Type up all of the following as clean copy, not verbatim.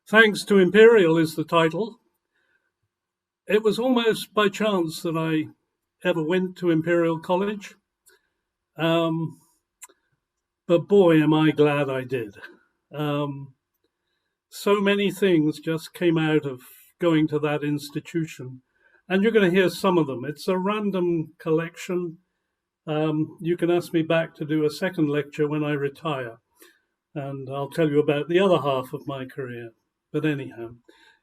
Thanks to Imperial is the title. It was almost by chance that I ever went to Imperial College. But boy, am I glad I did. So many things just came out of going to that institution. And you're going to hear some of them. It's a random collection. You can ask me back to do a second lecture when I retire. And I'll tell you about the other half of my career. But anyhow,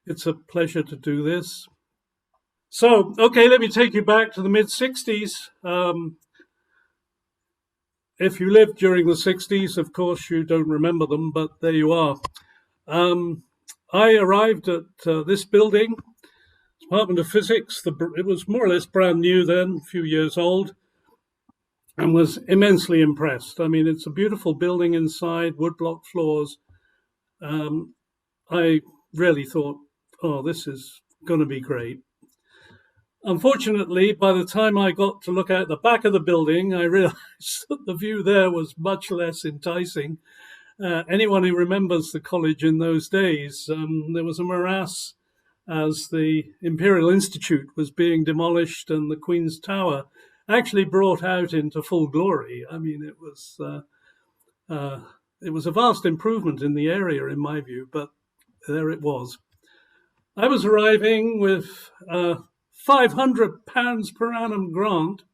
it's a pleasure to do this. So, okay, let me take you back to the mid-60s. If you lived during the 60s, of course, you don't remember them, but there you are. I arrived at this building, Department of Physics. It was more or less brand new then, a few years old, and was immensely impressed. I mean, it's a beautiful building inside, woodblock floors. I really thought, oh, this is going to be great. Unfortunately, by the time I got to look out the back of the building, I realized that the view there was much less enticing. Anyone who remembers the college in those days, there was a morass as the Imperial Institute was being demolished and the Queen's Tower actually brought out into full glory. I mean, it was a vast improvement in the area, in my view, but there it was. I was arriving with £500 per annum grant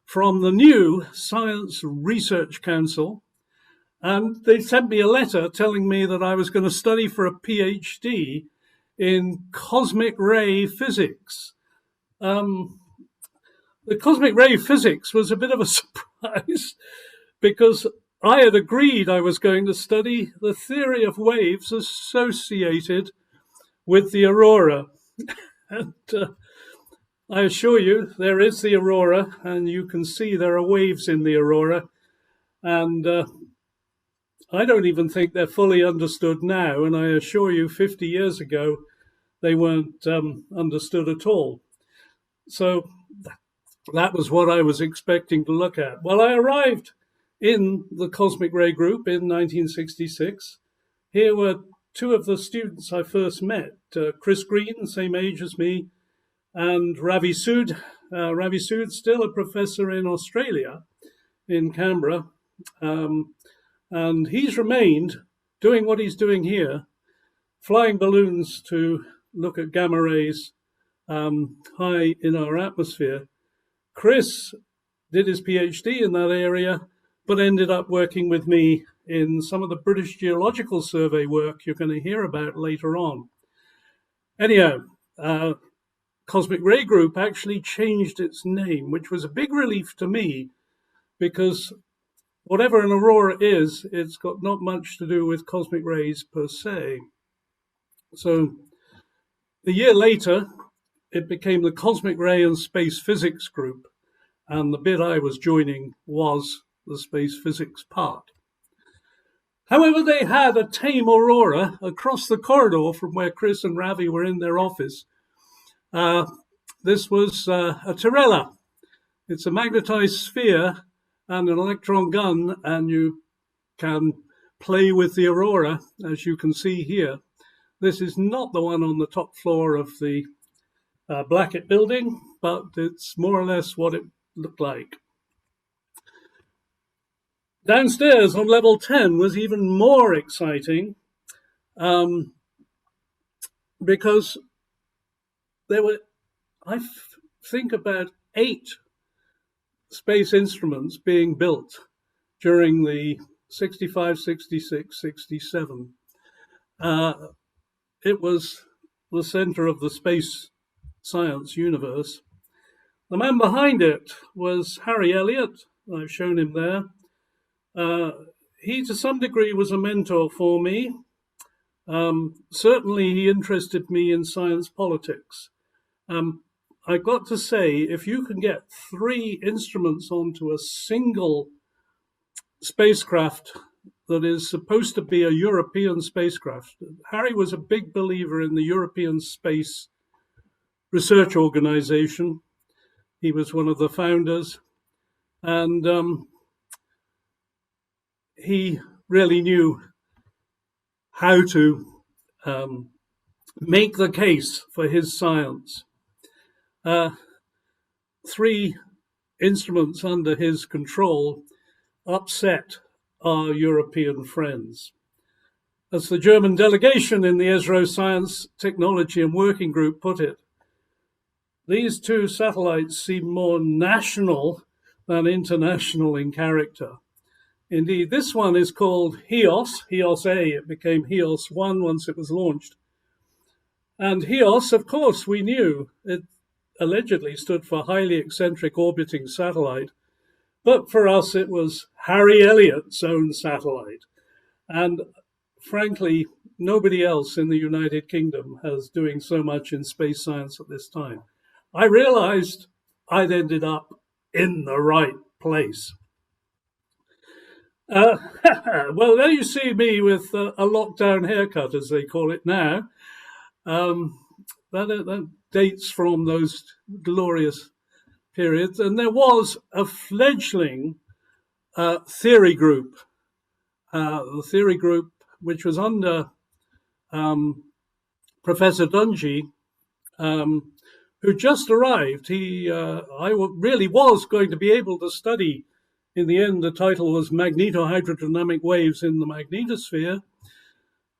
from the new Science Research Council, and they sent me a letter telling me that I was going to study for a PhD in cosmic ray physics. The cosmic ray physics was a bit of a surprise because I had agreed I was going to study the theory of waves associated with the aurora. And I assure you, there is the aurora, and you can see there are waves in the aurora. And I don't even think they're fully understood now. And I assure you, 50 years ago, they weren't understood at all. So that was what I was expecting to look at. Well, I arrived in the Cosmic Ray Group in 1966. Here were two of the students I first met, Chris Green, same age as me, and Ravi Sood. Ravi Sood, still a professor in Australia, in Canberra. And he's remained doing what he's doing here, flying balloons to look at gamma rays high in our atmosphere. Chris did his PhD in that area, but ended up working with me in some of the British Geological Survey work you're going to hear about later on. Anyhow, Cosmic Ray Group actually changed its name, which was a big relief to me, because whatever an aurora is, it's got not much to do with cosmic rays per se. So a year later, it became the Cosmic Ray and Space Physics Group, and the bit I was joining was the space physics part. However, they had a tame aurora across the corridor from where Chris and Ravi were in their office. This was a Terella. It's a magnetized sphere and an electron gun, and you can play with the aurora, as you can see here. This is not the one on the top floor of the Blackett building, but it's more or less what it looked like. Downstairs on level 10 was even more exciting because there were, I think, about 8 space instruments being built during the 65, 66, 67. It was the center of the space science universe. The man behind it was Harry Elliott. I've shown him there. He, to some degree, was a mentor for me. Certainly, he interested me in science politics. I got to say, if you can get 3 instruments onto a single spacecraft that is supposed to be a European spacecraft, Harry was a big believer in the European Space Research Organization. He was one of the founders, and he really knew how to make the case for his science. 3 instruments under his control upset our European friends. As the German delegation in the ESRO Science, Technology and Working Group put it, these 2 satellites seem more national than international in character. Indeed, this one is called HEOS, HEOS A. It became HEOS 1 once it was launched. And HEOS, of course, we knew. It allegedly stood for Highly Eccentric Orbiting Satellite. But for us, it was Harry Elliott's own satellite. And frankly, nobody else in the United Kingdom is doing so much in space science at this time. I realized I'd ended up in the right place. Well, there you see me with a lockdown haircut, as they call it now. That dates from those glorious periods. And there was a fledgling theory group, the theory group which was under Professor Dungy, who just arrived. I really was going to be able to study. In the end, the title was Magnetohydrodynamic Waves in the Magnetosphere,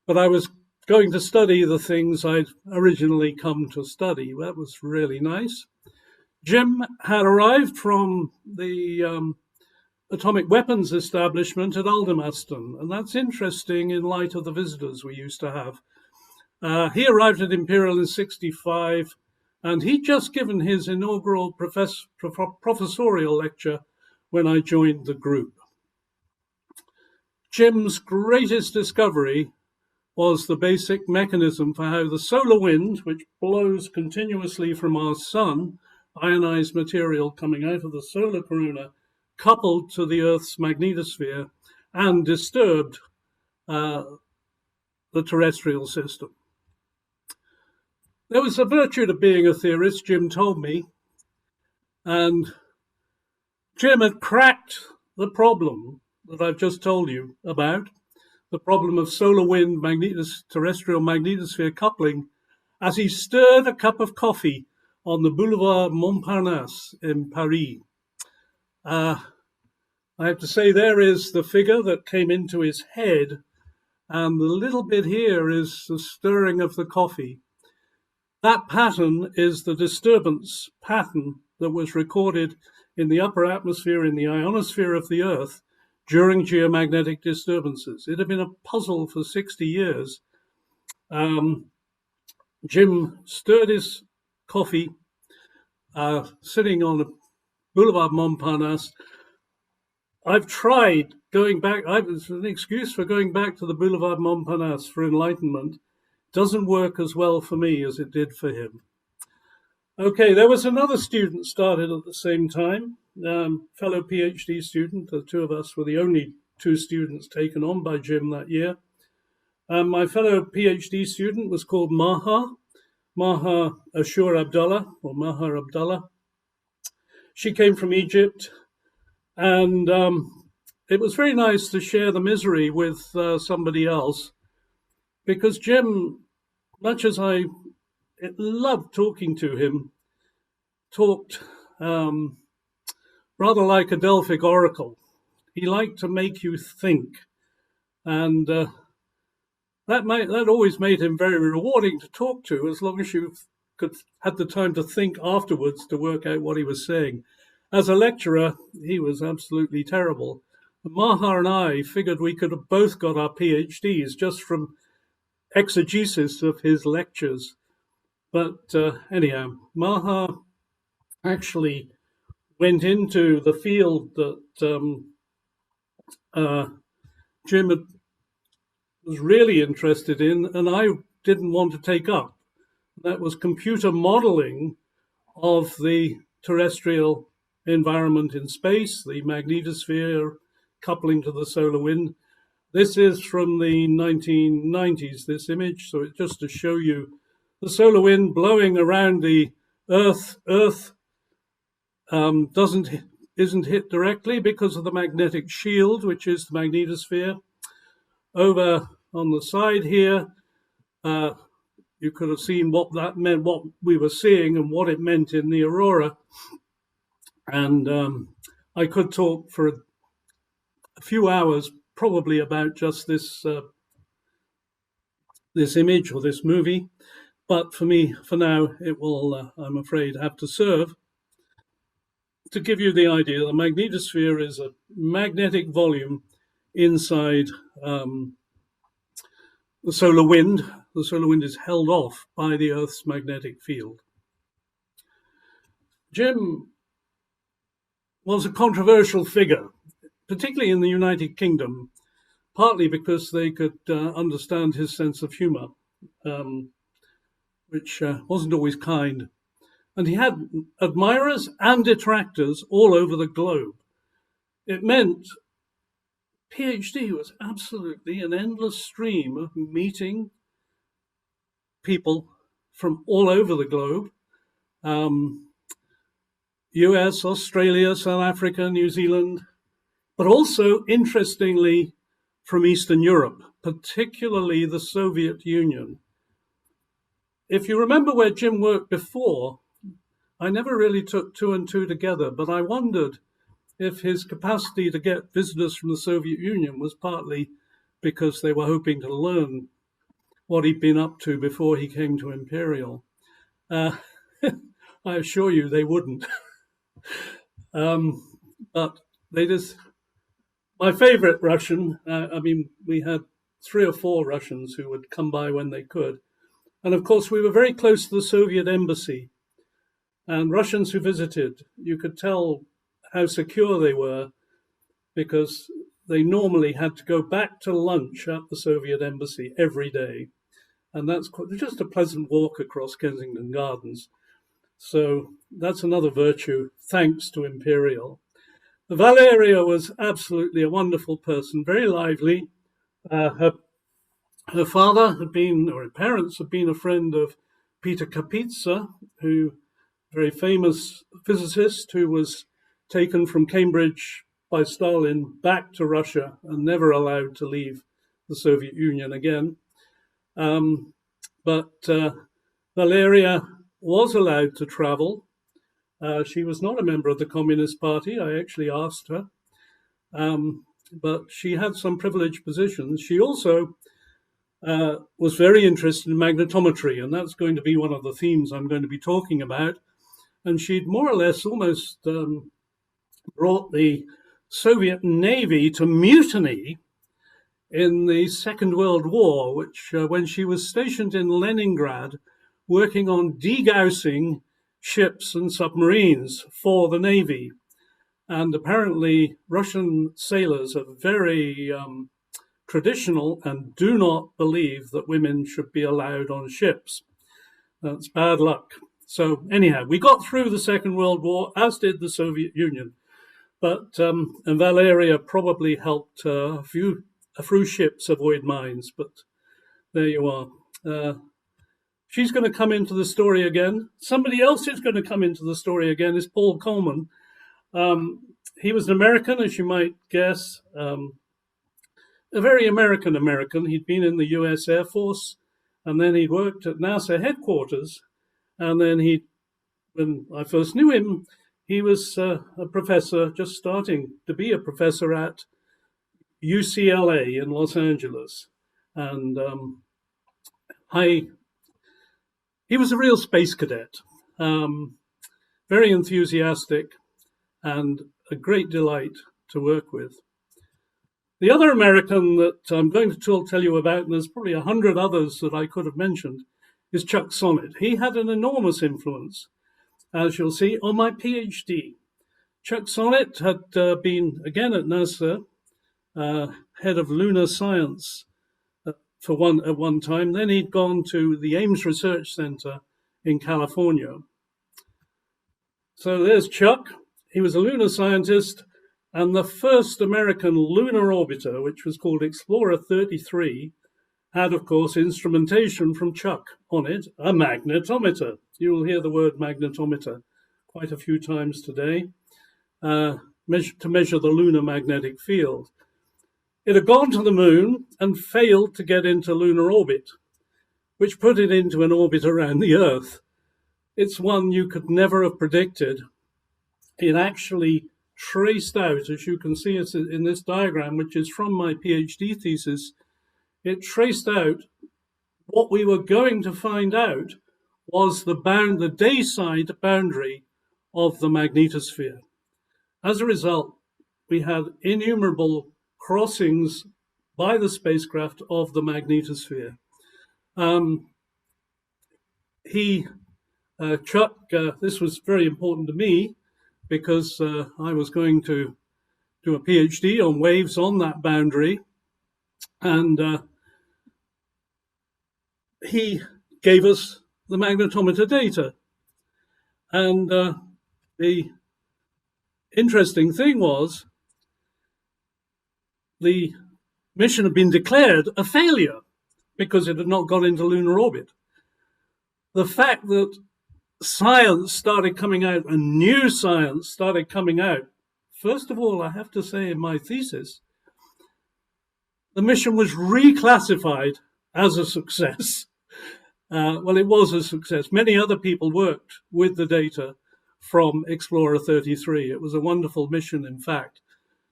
but I was going to study the things I'd originally come to study. That was really nice. Jim had arrived from the atomic weapons establishment at Aldermaston, and that's interesting in light of the visitors we used to have. He arrived at Imperial in '65, and he'd just given his inaugural professorial lecture when I joined the group. Jim's greatest discovery was the basic mechanism for how the solar wind, which blows continuously from our sun, ionized material coming out of the solar corona, coupled to the Earth's magnetosphere and disturbed the terrestrial system. There was a virtue to being a theorist, Jim told me, and Jim had cracked the problem that I've just told you about, the problem of solar wind terrestrial magnetosphere coupling, as he stirred a cup of coffee on the Boulevard Montparnasse in Paris. I have to say, there is the figure that came into his head, and the little bit here is the stirring of the coffee. That pattern is the disturbance pattern that was recorded in the upper atmosphere, in the ionosphere of the Earth, during geomagnetic disturbances. It had been a puzzle for 60 years. Jim stirred his coffee, sitting on the Boulevard Montparnasse. I've tried going back. It's an excuse for going back to the Boulevard Montparnasse for enlightenment. Doesn't work as well for me as it did for him. Okay, there was another student started at the same time, fellow PhD student. The 2 of us were the only 2 students taken on by Jim that year. My fellow PhD student was called Maha Ashur Abdullah, or Maha Abdullah. She came from Egypt, and it was very nice to share the misery with somebody else, because Jim, much as I loved talking to him, talked rather like a Delphic oracle. He liked to make you think, and that always made him very rewarding to talk to, as long as you had the time to think afterwards to work out what he was saying. As a lecturer, he was absolutely terrible. Maha and I figured we could have both got our PhDs just from exegesis of his lectures. But anyhow, Maha actually went into the field that Jim was really interested in, and I didn't want to take up. That was computer modeling of the terrestrial environment in space, the magnetosphere coupling to the solar wind. This is from the 1990s, this image, so it's just to show you the solar wind blowing around the Earth. Earth isn't hit directly because of the magnetic shield, which is the magnetosphere. Over on the side here, you could have seen what that meant, what we were seeing, and what it meant in the aurora. And I could talk for a few hours, probably about just this this image or this movie. But for me, for now, it will, I'm afraid, have to serve to give you the idea. The magnetosphere is a magnetic volume inside the solar wind. The solar wind is held off by the Earth's magnetic field. Jim was a controversial figure, particularly in the United Kingdom, partly because they could understand his sense of humour, which wasn't always kind. And he had admirers and detractors all over the globe. It meant PhD was absolutely an endless stream of meeting people from all over the globe. US, Australia, South Africa, New Zealand, but also, interestingly, from Eastern Europe, particularly the Soviet Union. If you remember where Jim worked before, I never really took two and two together, but I wondered if his capacity to get visitors from the Soviet Union was partly because they were hoping to learn what he'd been up to before he came to Imperial. I assure you they wouldn't. But they just, my favorite Russian, we had 3 or 4 Russians who would come by when they could. And of course, we were very close to the Soviet embassy. And Russians who visited, you could tell how secure they were because they normally had to go back to lunch at the Soviet embassy every day. And that's just a pleasant walk across Kensington Gardens. So that's another virtue, thanks to Imperial. Valeria was absolutely a wonderful person, very lively. Her father had been, or her parents had been a friend of Peter Kapitsa, who very famous physicist who was taken from Cambridge by Stalin back to Russia and never allowed to leave the Soviet Union again. But Valeria was allowed to travel. She was not a member of the Communist Party. I actually asked her. But she had some privileged positions. She also was very interested in magnetometry, and that's going to be one of the themes I'm going to be talking about. And she'd more or less almost brought the Soviet Navy to mutiny in the Second World War, which when she was stationed in Leningrad, working on degaussing ships and submarines for the Navy. And apparently Russian sailors are very traditional and do not believe that women should be allowed on ships. That's bad luck. So anyhow, we got through the Second World War, as did the Soviet Union. But and Valeria probably helped a few ships avoid mines. But there you are. She's going to come into the story again. Somebody else who's going to come into the story again is Paul Coleman. He was an American, as you might guess, a very American. He'd been in the US Air Force, and then he worked at NASA headquarters. And then when I first knew him, he was a professor, just starting to be a professor at UCLA in Los Angeles. And he was a real space cadet, very enthusiastic and a great delight to work with. The other American that I'm going to tell you about, and there's probably 100 others that I could have mentioned, is Chuck Sonnet. He had an enormous influence, as you'll see, on my PhD. Chuck Sonnet had been, again at NASA, head of lunar science at one time. Then he'd gone to the Ames Research Center in California. So there's Chuck. He was a lunar scientist, and the first American lunar orbiter, which was called Explorer 33, had, of course, instrumentation from Chuck on it, a magnetometer. You will hear the word magnetometer quite a few times today, to measure the lunar magnetic field. It had gone to the moon and failed to get into lunar orbit, which put it into an orbit around the Earth. It's one you could never have predicted. It actually traced out, as you can see it in this diagram, which is from my PhD thesis, it traced out what we were going to find out was the day side boundary of the magnetosphere. As a result, we had innumerable crossings by the spacecraft of the magnetosphere. Chuck, this was very important to me because I was going to do a PhD on waves on that boundary, and he gave us the magnetometer data. And the interesting thing was the mission had been declared a failure because it had not got into lunar orbit. The fact that science started coming out and new science started coming out, first of all, I have to say in my thesis, the mission was reclassified as a success. Well, it was a success. Many other people worked with the data from Explorer 33. It was a wonderful mission, in fact,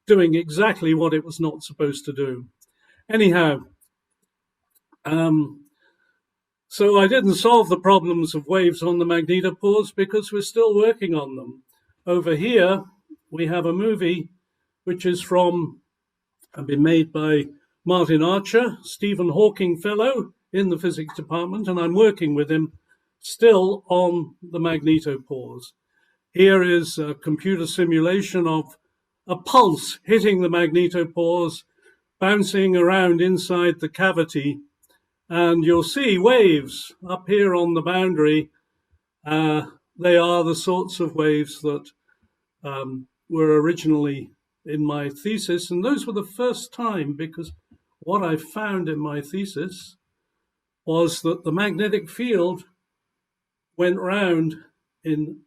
doing exactly what it was not supposed to do. Anyhow, so I didn't solve the problems of waves on the magnetopause because we're still working on them. Over here, we have a movie which is been made by Martin Archer, Stephen Hawking Fellow in the physics department, and I'm working with him still on the magnetopause. Here is a computer simulation of a pulse hitting the magnetopause, bouncing around inside the cavity, and you'll see waves up here on the boundary. They are the sorts of waves that were originally in my thesis, and those were the first time, because what I found in my thesis was that the magnetic field went round in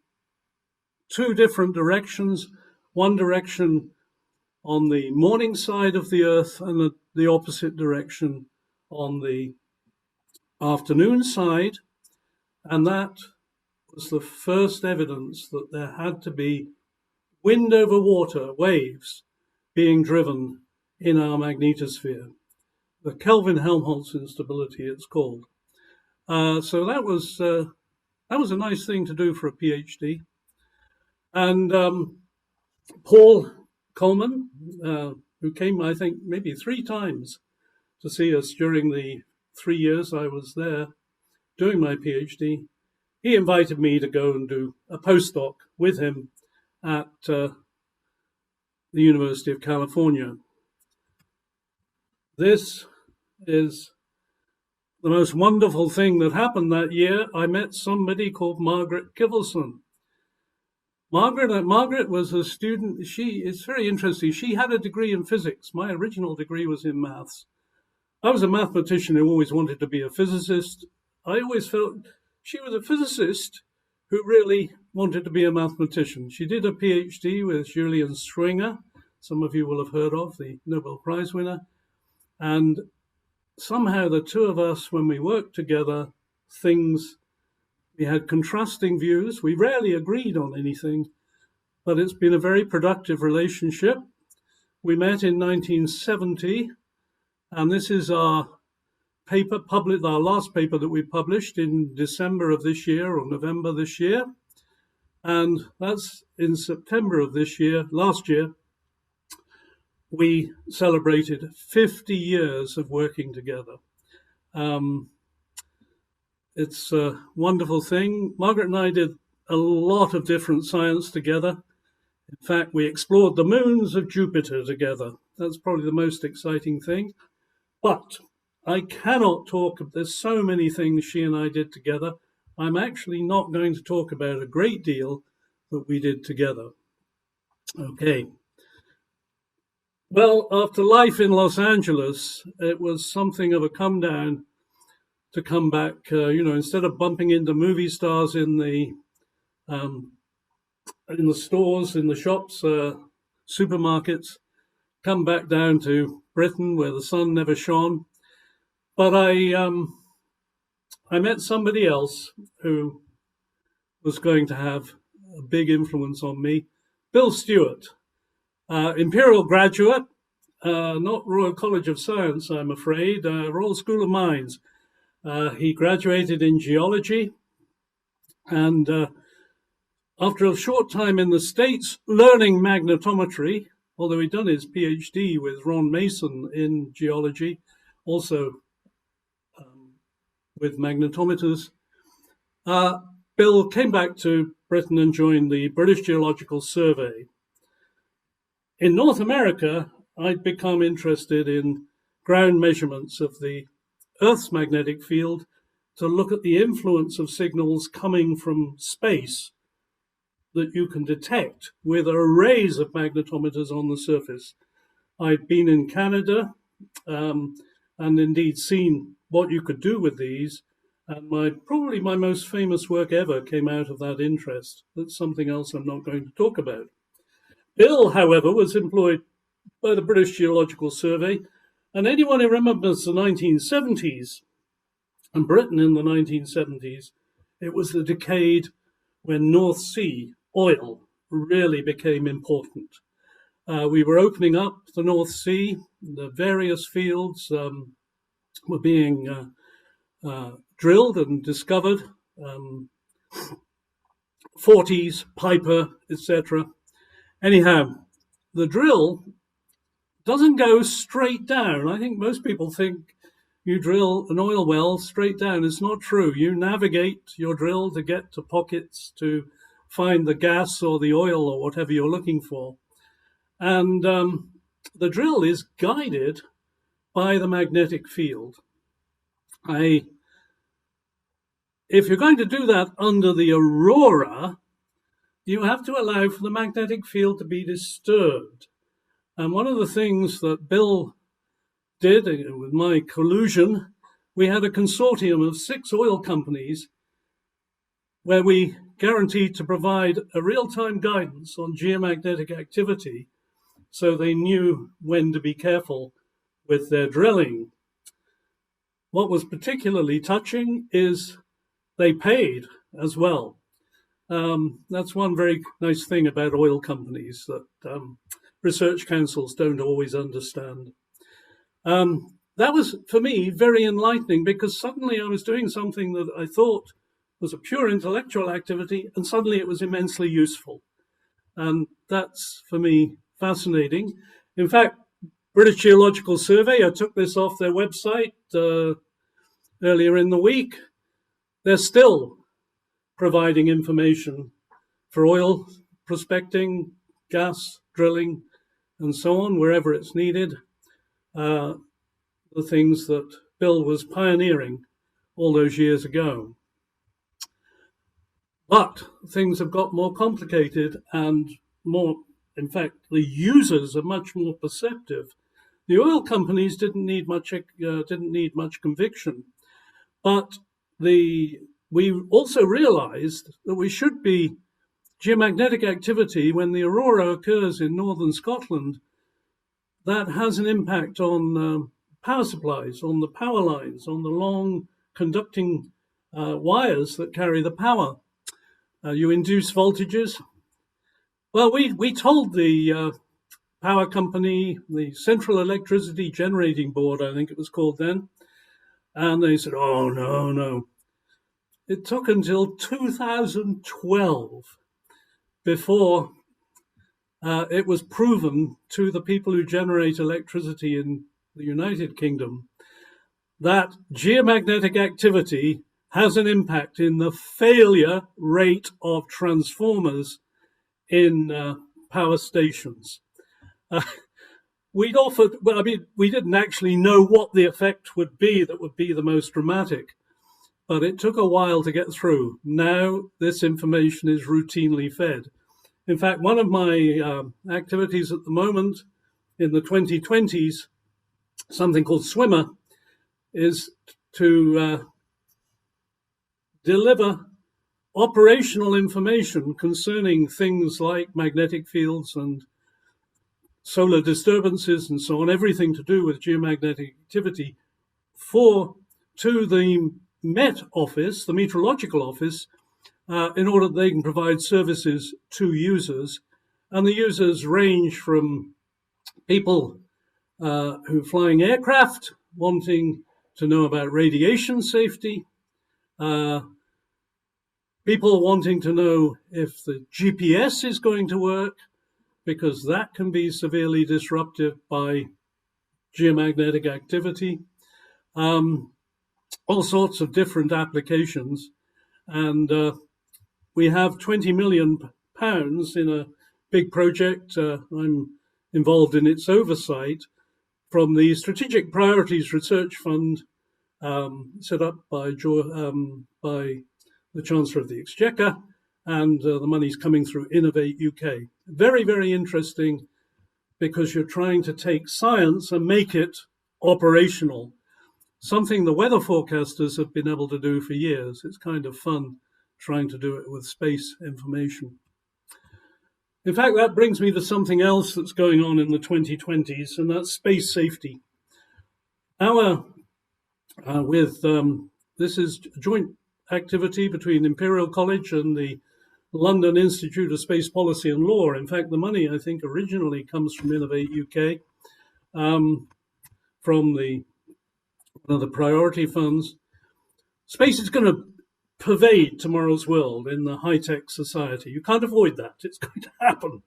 two different directions, one direction on the morning side of the Earth and the opposite direction on the afternoon side. And that was the first evidence that there had to be wind over water, waves, being driven in our magnetosphere. The Kelvin-Helmholtz instability, it's called. So that was a nice thing to do for a PhD. And Paul Coleman, who came, I think, maybe 3 times to see us during the 3 years I was there doing my PhD, he invited me to go and do a postdoc with him at the University of California. This is the most wonderful thing that happened that year. I met somebody called Margaret Kivelson. Margaret was a student. It's very interesting. She had a degree in physics. My original degree was in maths. I was a mathematician who always wanted to be a physicist. I always felt she was a physicist who really wanted to be a mathematician. She did a PhD with Julian Stringer, some of you will have heard of, the Nobel Prize winner. And somehow the two of us, when we worked together, we had contrasting views. We rarely agreed on anything, but it's been a very productive relationship. We met in 1970, and this is our paper, our last paper that we published in December of this year or November this year. And that's in September of last year, we celebrated 50 years of working together. It's a wonderful thing. Margaret and I did a lot of different science together. In fact, we explored the moons of Jupiter together. That's probably the most exciting thing. But I cannot talk, there's so many things she and I did together. I'm actually not going to talk about a great deal that we did together. Okay. Well, after life in Los Angeles, it was something of a come down to come back, instead of bumping into movie stars in the stores, in the shops, supermarkets, come back down to Britain where the sun never shone. But I I met somebody else who was going to have a big influence on me, Bill Stewart, Imperial graduate, not Royal College of Science, I'm afraid, Royal School of Mines. He graduated in geology, and after a short time in the States learning magnetometry, although he'd done his PhD with Ron Mason in geology, also with magnetometers, Bill came back to Britain and joined the British Geological Survey. In North America, I'd become interested in ground measurements of the Earth's magnetic field to look at the influence of signals coming from space that you can detect with arrays of magnetometers on the surface. I'd been in Canada and indeed seen what you could do with these. And probably my most famous work ever came out of that interest. That's something else I'm not going to talk about. Bill, however, was employed by the British Geological Survey. And anyone who remembers the 1970s and Britain in the 1970s, it was the decade when North Sea oil really became important. We were opening up the North Sea. The various fields were being drilled and discovered, Forties, Piper, etc. Anyhow, the drill doesn't go straight down. I think most people think you drill an oil well straight down. It's not true. You navigate your drill to get to pockets to find the gas or the oil or whatever you're looking for. And the drill is guided by the magnetic field. If you're going to do that under the aurora, you have to allow for the magnetic field to be disturbed. And one of the things that Bill did with my collusion, we had a consortium of 6 oil companies where we guaranteed to provide a real-time guidance on geomagnetic activity so they knew when to be careful with their drilling. What was particularly touching is they paid as well. That's one very nice thing about oil companies that research councils don't always understand. That was, for me, very enlightening because suddenly I was doing something that I thought was a pure intellectual activity, and suddenly it was immensely useful. And that's, for me, fascinating. In fact, British Geological Survey, I took this off their website earlier in the week. They're still providing information for oil prospecting, gas drilling, and so on, wherever it's needed. The things that Bill was pioneering all those years ago. But things have got more complicated and more, in fact, the users are much more perceptive. The oil companies didn't need much conviction, but we also realized that we should be geomagnetic activity when the aurora occurs in northern Scotland. That has an impact on power supplies, on the power lines, on the long conducting wires that carry the power. You induce voltages. Well, we told the power company, the Central Electricity Generating Board, I think it was called then, and they said, oh, no. It took until 2012 before it was proven to the people who generate electricity in the United Kingdom that geomagnetic activity has an impact in the failure rate of transformers in power stations. We didn't actually know what the effect would be that would be the most dramatic, but it took a while to get through. Now this information is routinely fed. In fact, one of my activities at the moment in the 2020s, something called Swimmer, is to deliver operational information concerning things like magnetic fields and solar disturbances and so on, everything to do with geomagnetic activity to the Met Office, the meteorological office, in order that they can provide services to users. And the users range from people who are flying aircraft, wanting to know about radiation safety, people wanting to know if the GPS is going to work, because that can be severely disrupted by geomagnetic activity. All sorts of different applications. And we have £20 million in a big project. I'm involved in its oversight from the Strategic Priorities Research Fund, set up by the Chancellor of the Exchequer, and the money's coming through Innovate UK. Very, very interesting, because you're trying to take science and make it operational, something the weather forecasters have been able to do for years. It's kind of fun trying to do it with space information. In fact, that brings me to something else that's going on in the 2020s, and that's space safety. This is a joint activity between Imperial College and the London Institute of Space Policy and Law. In fact, the money, I think, originally comes from Innovate UK, from one of the priority funds. Space is going to pervade tomorrow's world in the high-tech society. You can't avoid that. It's going to happen.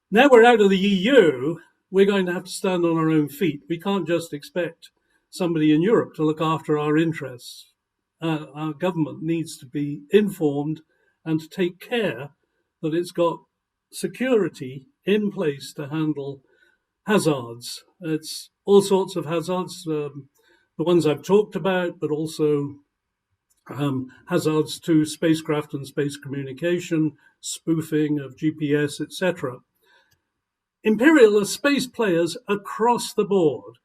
Now we're out of the EU, we're going to have to stand on our own feet. We can't just expect somebody in Europe to look after our interests. Our government needs to be informed and to take care that it's got security in place to handle hazards. It's all sorts of hazards, the ones I've talked about, but also hazards to spacecraft and space communication, spoofing of GPS, etc. Imperial are space players across the board.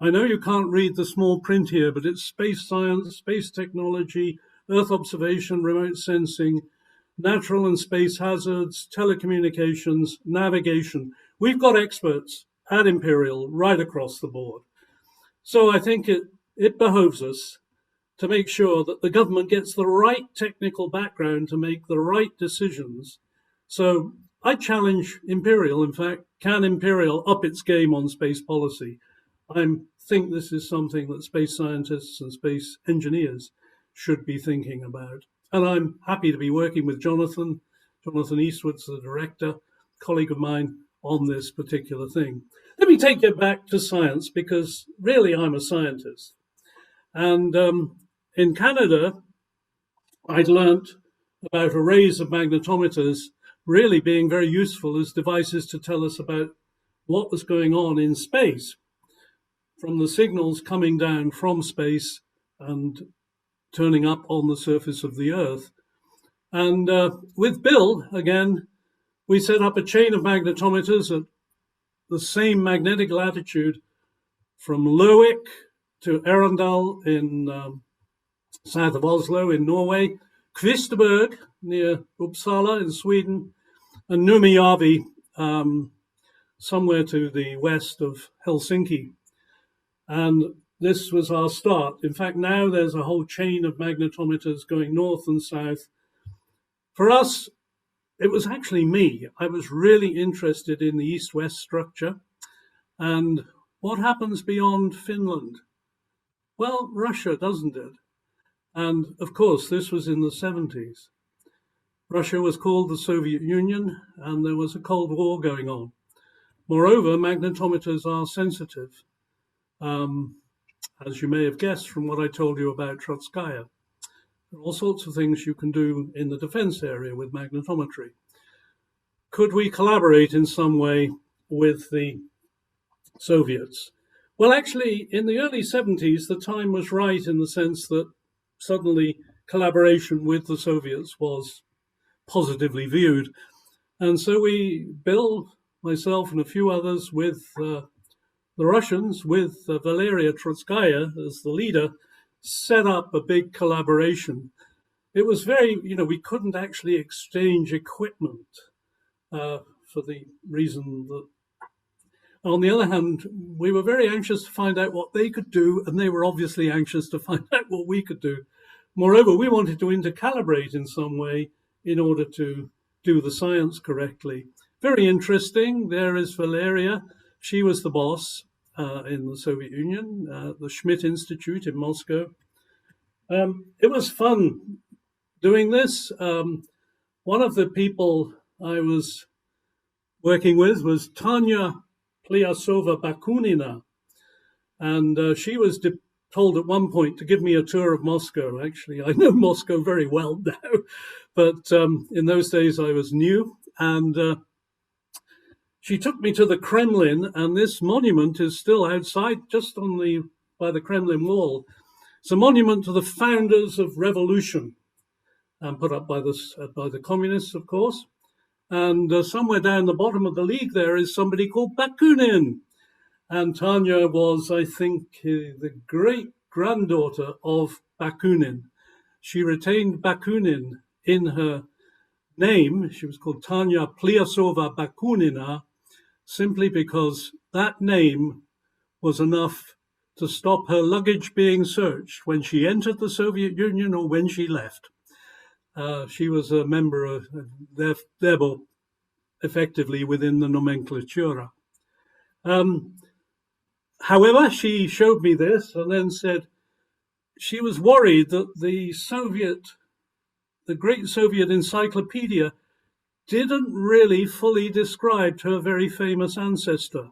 I know you can't read the small print here, but it's space science, space technology, Earth observation, remote sensing, natural and space hazards, telecommunications, navigation. We've got experts at Imperial right across the board. So I think it behoves us to make sure that the government gets the right technical background to make the right decisions. So I challenge Imperial, in fact, can Imperial up its game on space policy? I think this is something that space scientists and space engineers should be thinking about. And I'm happy to be working with Jonathan Eastwood's the director, colleague of mine, on this particular thing. Let me take you back to science, because really I'm a scientist. And in Canada, I'd learnt about arrays of magnetometers really being very useful as devices to tell us about what was going on in space, from the signals coming down from space and turning up on the surface of the Earth. And with Bill, again, we set up a chain of magnetometers at the same magnetic latitude from Lerwick to Arendal in south of Oslo in Norway, Kvisteberg near Uppsala in Sweden, and Nuomijärvi somewhere to the west of Helsinki. And this was our start. In fact, now there's a whole chain of magnetometers going north and south. For us, it was actually me. I was really interested in the east-west structure. And what happens beyond Finland? Well, Russia, doesn't it? And of course, this was in the 70s. Russia was called the Soviet Union, and there was a Cold War going on. Moreover, magnetometers are sensitive, as you may have guessed from what I told you about Trustee. There are all sorts of things you can do in the defense area with magnetometry. Could we collaborate in some way with the Soviets? Well, actually, in the early 70s, the time was right in the sense that suddenly collaboration with the Soviets was positively viewed. And so Bill, myself, and a few others with the Russians, with Valeria Trotskaya as the leader, set up a big collaboration. It was very, we couldn't actually exchange equipment for the reason that, on the other hand, we were very anxious to find out what they could do, and they were obviously anxious to find out what we could do. Moreover, we wanted to intercalibrate in some way in order to do the science correctly. Very interesting. There is Valeria. She was the boss in the Soviet Union, the Schmidt Institute in Moscow. It was fun doing this. One of the people I was working with was Tanya Pliasova-Bakunina, and she was told at one point to give me a tour of Moscow. Actually, I know Moscow very well now, but in those days I was new, and she took me to the Kremlin, and this monument is still outside, just by the Kremlin wall. It's a monument to the founders of revolution, and put up by the communists, of course. And somewhere down the bottom of the league there is somebody called Bakunin. And Tanya was, I think, the great-granddaughter of Bakunin. She retained Bakunin in her name. She was called Tanya Pliasova-Bakunina, simply because that name was enough to stop her luggage being searched when she entered the Soviet Union or when she left. She was a member of, therefore, effectively within the nomenclatura. However, she showed me this and then said she was worried that the Great Soviet Encyclopedia didn't really fully describe her very famous ancestor.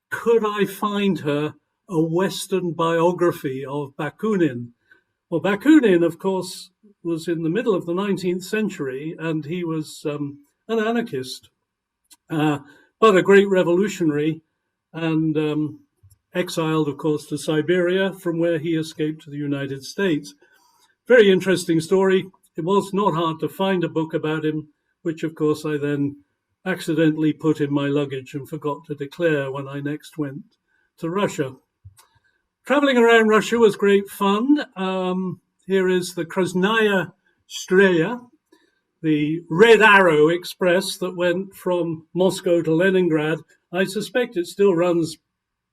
Could I find her a Western biography of Bakunin? Well, Bakunin, of course, was in the middle of the 19th century, and he was an anarchist, but a great revolutionary, and exiled, of course, to Siberia, from where he escaped to the United States. Very interesting story. It was not hard to find a book about him, which, of course, I then accidentally put in my luggage and forgot to declare when I next went to Russia. Traveling around Russia was great fun. Here is the Krasnaya Strela, the Red Arrow Express that went from Moscow to Leningrad. I suspect it still runs,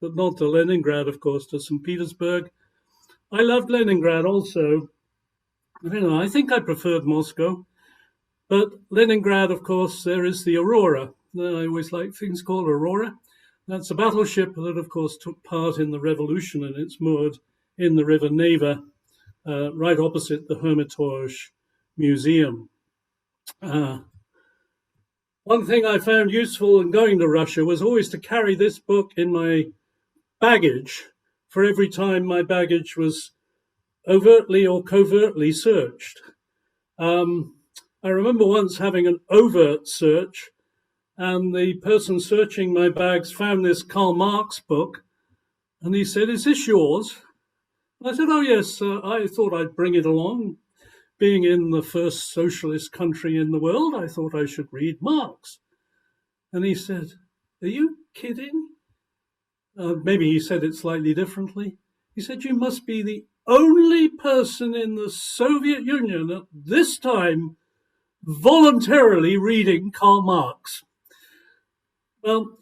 but not to Leningrad, of course, to St. Petersburg. I loved Leningrad also. I think I preferred Moscow. But Leningrad, of course, there is the Aurora. I always like things called Aurora. That's a battleship that, of course, took part in the revolution, and it's moored in the River Neva, right opposite the Hermitage Museum. One thing I found useful in going to Russia was always to carry this book in my baggage for every time my baggage was overtly or covertly searched. I remember once having an overt search, and the person searching my bags found this Karl Marx book, and he said, "Is this yours?" I said, "Oh, yes, I thought I'd bring it along. Being in the first socialist country in the world, I thought I should read Marx." And he said, "Are you kidding?" Maybe he said it slightly differently. He said, "You must be the only person in the Soviet Union at this time voluntarily reading Karl Marx." Well,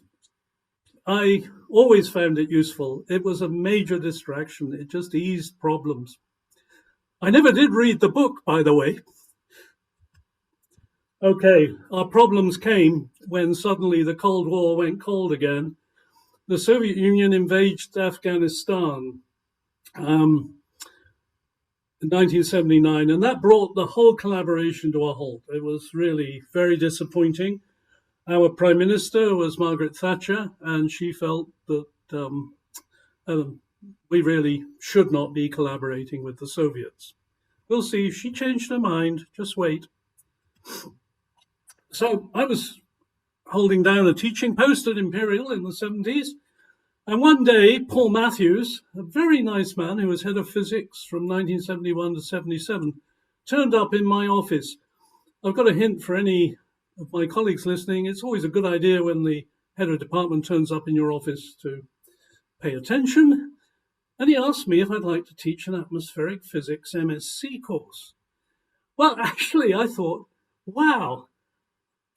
I always found it useful. It was a major distraction. It just eased problems. I never did read the book, by the way. Okay, our problems came when suddenly the Cold War went cold again. The Soviet Union invaded Afghanistan in 1979, and that brought the whole collaboration to a halt. It was really very disappointing. Our Prime Minister was Margaret Thatcher, and she felt that we really should not be collaborating with the Soviets. We'll see. She changed her mind. Just wait. So I was holding down a teaching post at Imperial in the 70s. And one day, Paul Matthews, a very nice man who was head of physics from 1971 to 77, turned up in my office. I've got a hint for any of my colleagues listening. It's always a good idea when the head of department turns up in your office to pay attention. And he asked me if I'd like to teach an atmospheric physics MSc course. Well, actually, I thought, wow,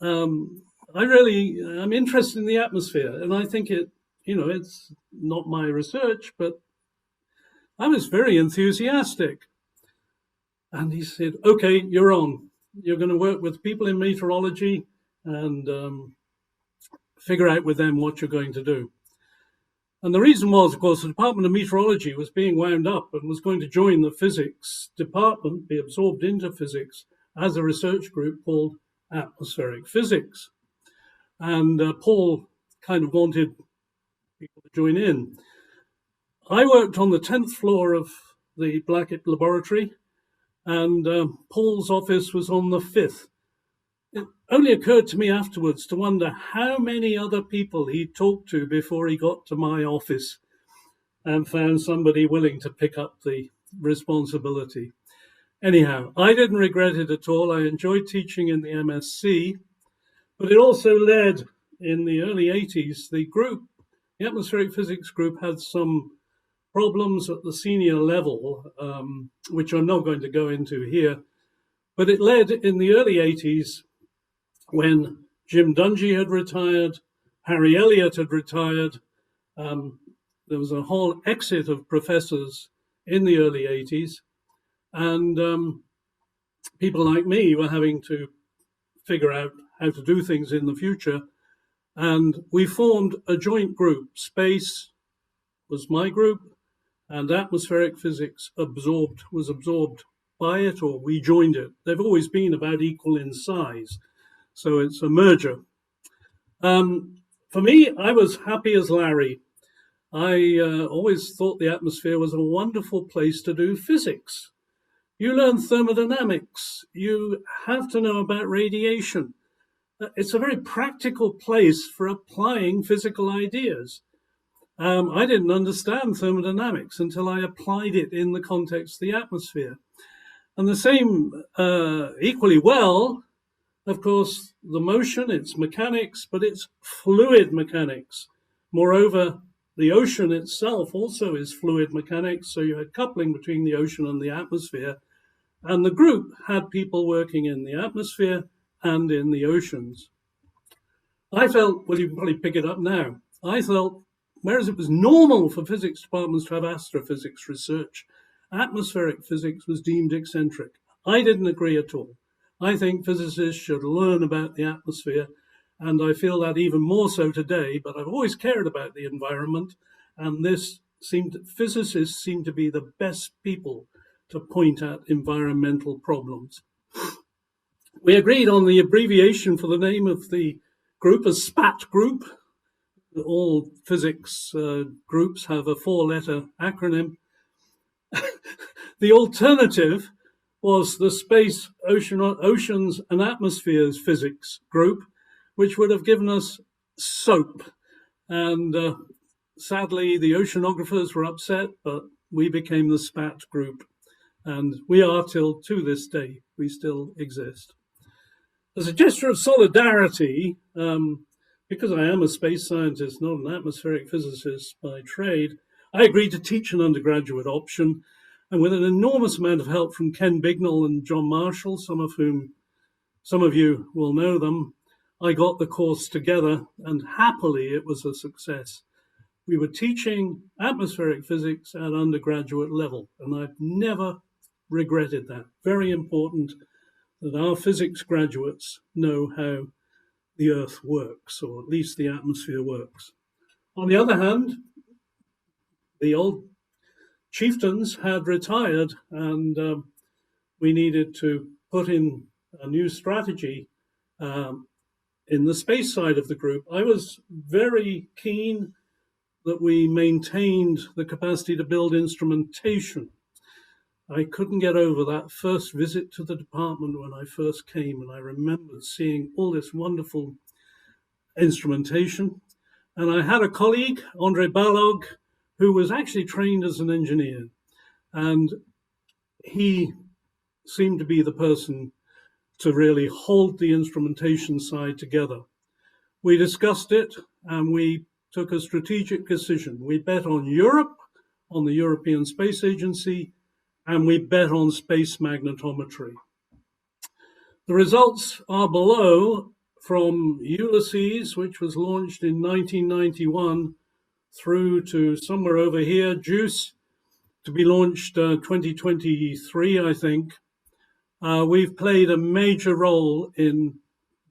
I'm interested in the atmosphere. And I think it's not my research, but I was very enthusiastic. And he said, okay, you're on. You're going to work with people in meteorology and figure out with them what you're going to do. And the reason was, of course, the Department of Meteorology was being wound up and was going to join the physics department, be absorbed into physics as a research group called atmospheric physics. And Paul kind of wanted people to join in. I worked on the 10th floor of the Blackett Laboratory, and Paul's office was on the 5th. It only occurred to me afterwards to wonder how many other people he talked to before he got to my office and found somebody willing to pick up the responsibility. Anyhow, I didn't regret it at all. I enjoyed teaching in the MSc, but it also led in the early 80s, the atmospheric physics group had some problems at the senior level, which I'm not going to go into here, but it led in the early 80s when Jim Dungy had retired, Harry Elliott had retired. There was a whole exit of professors in the early 80s, and people like me were having to figure out how to do things in the future. And we formed a joint group. Space was my group, and atmospheric physics was absorbed by it, or we joined it. They've always been about equal in size, so it's a merger. For me, I was happy as Larry. I always thought the atmosphere was a wonderful place to do physics. You learn thermodynamics. You have to know about radiation. It's a very practical place for applying physical ideas. I didn't understand thermodynamics until I applied it in the context of the atmosphere. And the same, equally well, of course, the motion, it's mechanics, but it's fluid mechanics. Moreover, the ocean itself also is fluid mechanics, so you had coupling between the ocean and the atmosphere. And the group had people working in the atmosphere and in the oceans. I felt, well, you can probably pick it up now. I felt, whereas it was normal for physics departments to have astrophysics research, atmospheric physics was deemed eccentric. I didn't agree at all. I think physicists should learn about the atmosphere, and I feel that even more so today, but I've always cared about the environment, and physicists seem to be the best people to point at environmental problems. We agreed on the abbreviation for the name of the group as SPAT group. All physics groups have a 4-letter acronym. The alternative was the Space, Oceans and Atmospheres Physics group, which would have given us SOAP. And sadly, the oceanographers were upset, but we became the SPAT group. And we are till to this day, we still exist. As a gesture of solidarity, because I am a space scientist, not an atmospheric physicist by trade, I agreed to teach an undergraduate option, and with an enormous amount of help from Ken Bignell and John Marshall, some of you will know them, I got the course together, and happily it was a success. We were teaching atmospheric physics at undergraduate level, and I've never regretted that. Very important that our physics graduates know how the Earth works, or at least the atmosphere works. On the other hand, the old chieftains had retired, and we needed to put in a new strategy in the space side of the group. I was very keen that we maintained the capacity to build instrumentation. I couldn't get over that first visit to the department when I first came, and I remembered seeing all this wonderful instrumentation. And I had a colleague, Andre Balog, who was actually trained as an engineer, and he seemed to be the person to really hold the instrumentation side together. We discussed it, and we took a strategic decision. We bet on Europe, on the European Space Agency, and we bet on space magnetometry. The results are below from Ulysses, which was launched in 1991, through to somewhere over here, JUICE, to be launched 2023, I think. we've played a major role in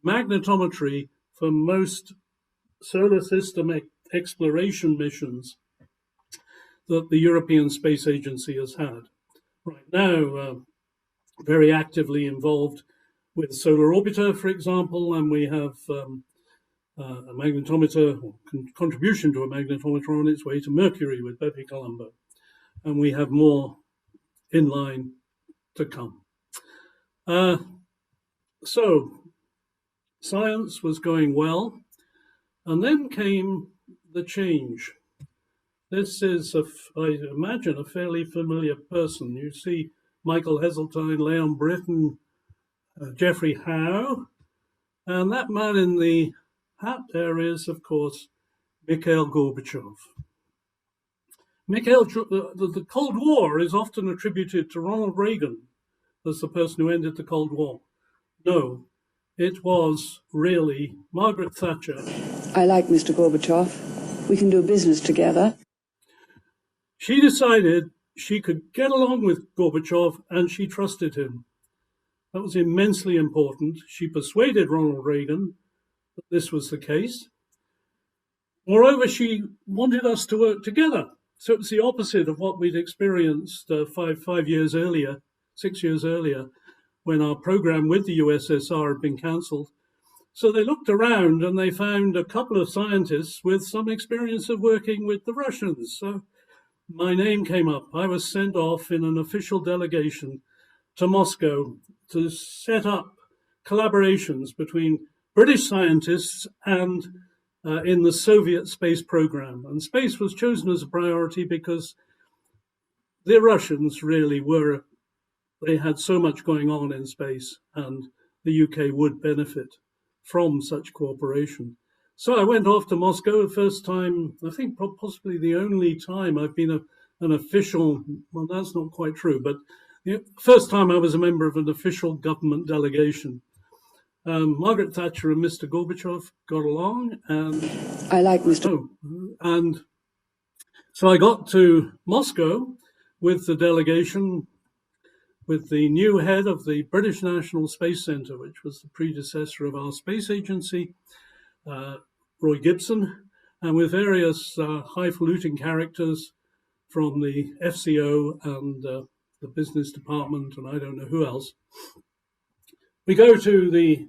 magnetometry for most solar system exploration missions that the European Space Agency has had. Right now, very actively involved with Solar Orbiter, for example, and we have a magnetometer, or contribution to a magnetometer on its way to Mercury with Bepi Colombo. And we have more in line to come. So science was going well, and then came the change. This is, I imagine, a fairly familiar person. You see Michael Heseltine, Leon Britton, Jeffrey Howe, and that man in the hat there is, of course, Mikhail Gorbachev. The Cold War is often attributed to Ronald Reagan as the person who ended the Cold War. No, it was really Margaret Thatcher. I like Mr. Gorbachev. We can do business together. She decided she could get along with Gorbachev and she trusted him. That was immensely important. She persuaded Ronald Reagan that this was the case. Moreover, she wanted us to work together. So it's the opposite of what we'd experienced 6 years earlier, when our program with the USSR had been cancelled. So they looked around and they found a couple of scientists with some experience of working with the Russians. So my name came up. I was sent off in an official delegation to Moscow to set up collaborations between British scientists and in the Soviet space program. And space was chosen as a priority because the Russians really they had so much going on in space, and the UK would benefit from such cooperation. So I went off to Moscow the first time, I think possibly the only time I've been an official, well, that's not quite true, but the first time I was a member of an official government delegation. Margaret Thatcher and Mr. Gorbachev got along, and I like Mr. And so I got to Moscow with the delegation, with the new head of the British National Space Centre, which was the predecessor of our space agency, Roy Gibson, and with various highfalutin characters from the FCO and the business department, and I don't know who else. We go to the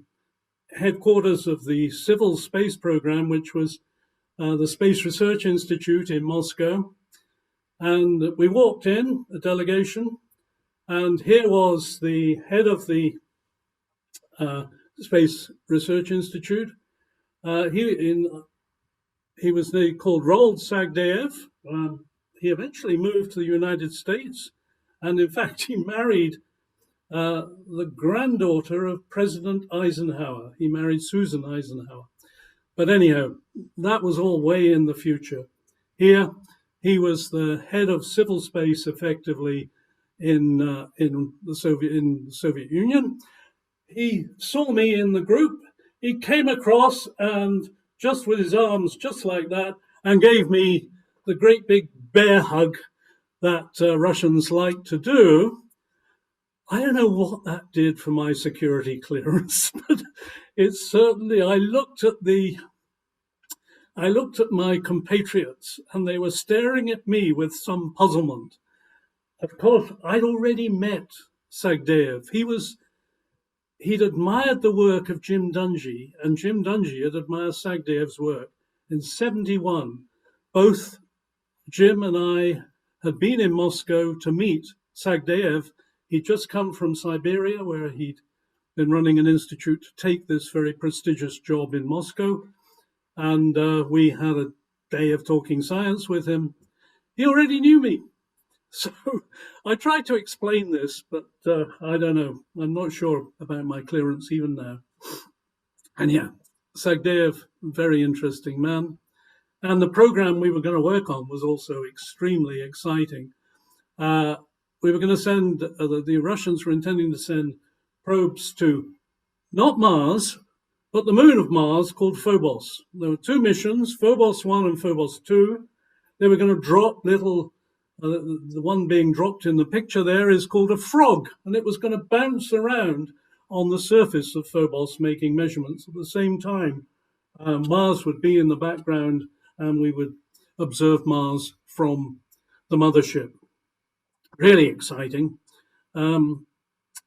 headquarters of the Civil Space Program, which was the Space Research Institute in Moscow. And we walked in, a delegation, and here was the head of the Space Research Institute. He was called Roald Sagdayev. He eventually moved to the United States, and in fact, he married the granddaughter of President Eisenhower. He married Susan Eisenhower. But anyhow, that was all way in the future. Here, he was the head of civil space, effectively, in the Soviet Union. He saw me in the group. He came across and just with his arms, just like that, and gave me the great big bear hug that Russians like to do. I don't know what that did for my security clearance, but it certainly, I looked at my compatriots and they were staring at me with some puzzlement. Of course, I'd already met Sagdayev. He'd admired the work of Jim Dungy, and Jim Dungy had admired Sagdayev's work. In 1971, both Jim and I had been in Moscow to meet Sagdayev. He'd just come from Siberia, where he'd been running an institute to take this very prestigious job in Moscow. And we had a day of talking science with him. He already knew me. So I tried to explain this, but I don't know. I'm not sure about my clearance even now. And yeah, Sagdayev, very interesting man. And the program we were going to work on was also extremely exciting. We were going to send, the Russians were intending to send probes to not Mars, but the moon of Mars called Phobos. There were two missions, Phobos 1 and Phobos 2. They were going to drop little The one being dropped in the picture there is called a frog, and it was going to bounce around on the surface of Phobos making measurements. At the same time, Mars would be in the background, and we would observe Mars from the mothership. Really exciting.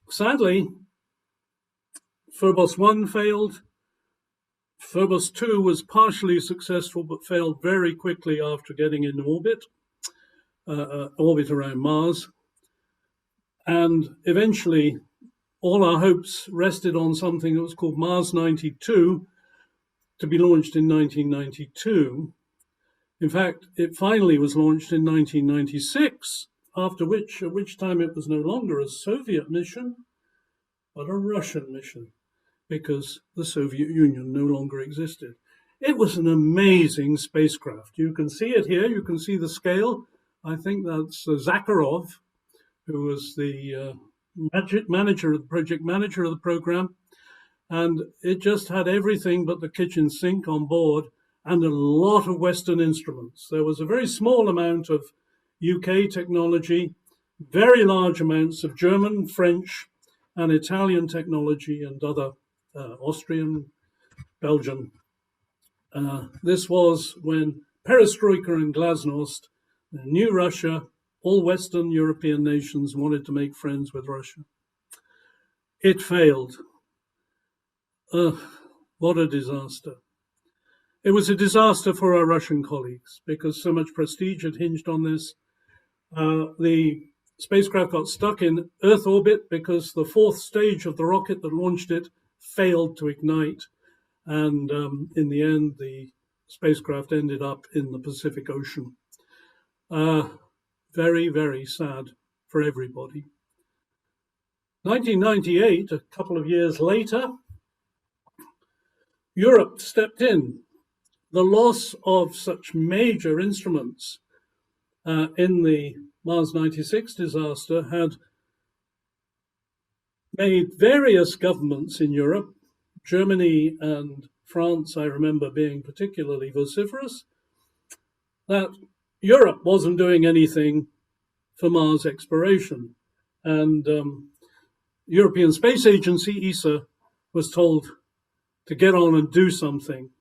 Sadly, Phobos 1 failed. Phobos 2 was partially successful, but failed very quickly after getting in orbit around Mars. And eventually, all our hopes rested on something that was called Mars 92, to be launched in 1992. In fact, it finally was launched in 1996, at which time it was no longer a Soviet mission, but a Russian mission, because the Soviet Union no longer existed. It was an amazing spacecraft. You can see it here. You can see the scale. I think that's Zakharov, who was the project manager of the program. And it just had everything but the kitchen sink on board and a lot of Western instruments. There was a very small amount of UK technology, very large amounts of German, French, and Italian technology, and other Austrian, Belgian. This was when Perestroika and Glasnost, new Russia, all Western European nations wanted to make friends with Russia. It failed. What a disaster. It was a disaster for our Russian colleagues because so much prestige had hinged on this. The spacecraft got stuck in Earth orbit because the fourth stage of the rocket that launched it failed to ignite. And in the end, the spacecraft ended up in the Pacific Ocean. Very, very sad for everybody. 1998, a couple of years later, Europe stepped in. The loss of such major instruments in the Mars 96 disaster had made various governments in Europe, Germany and France, I remember being particularly vociferous, that Europe wasn't doing anything for Mars exploration. And European Space Agency, ESA, was told to get on and do something.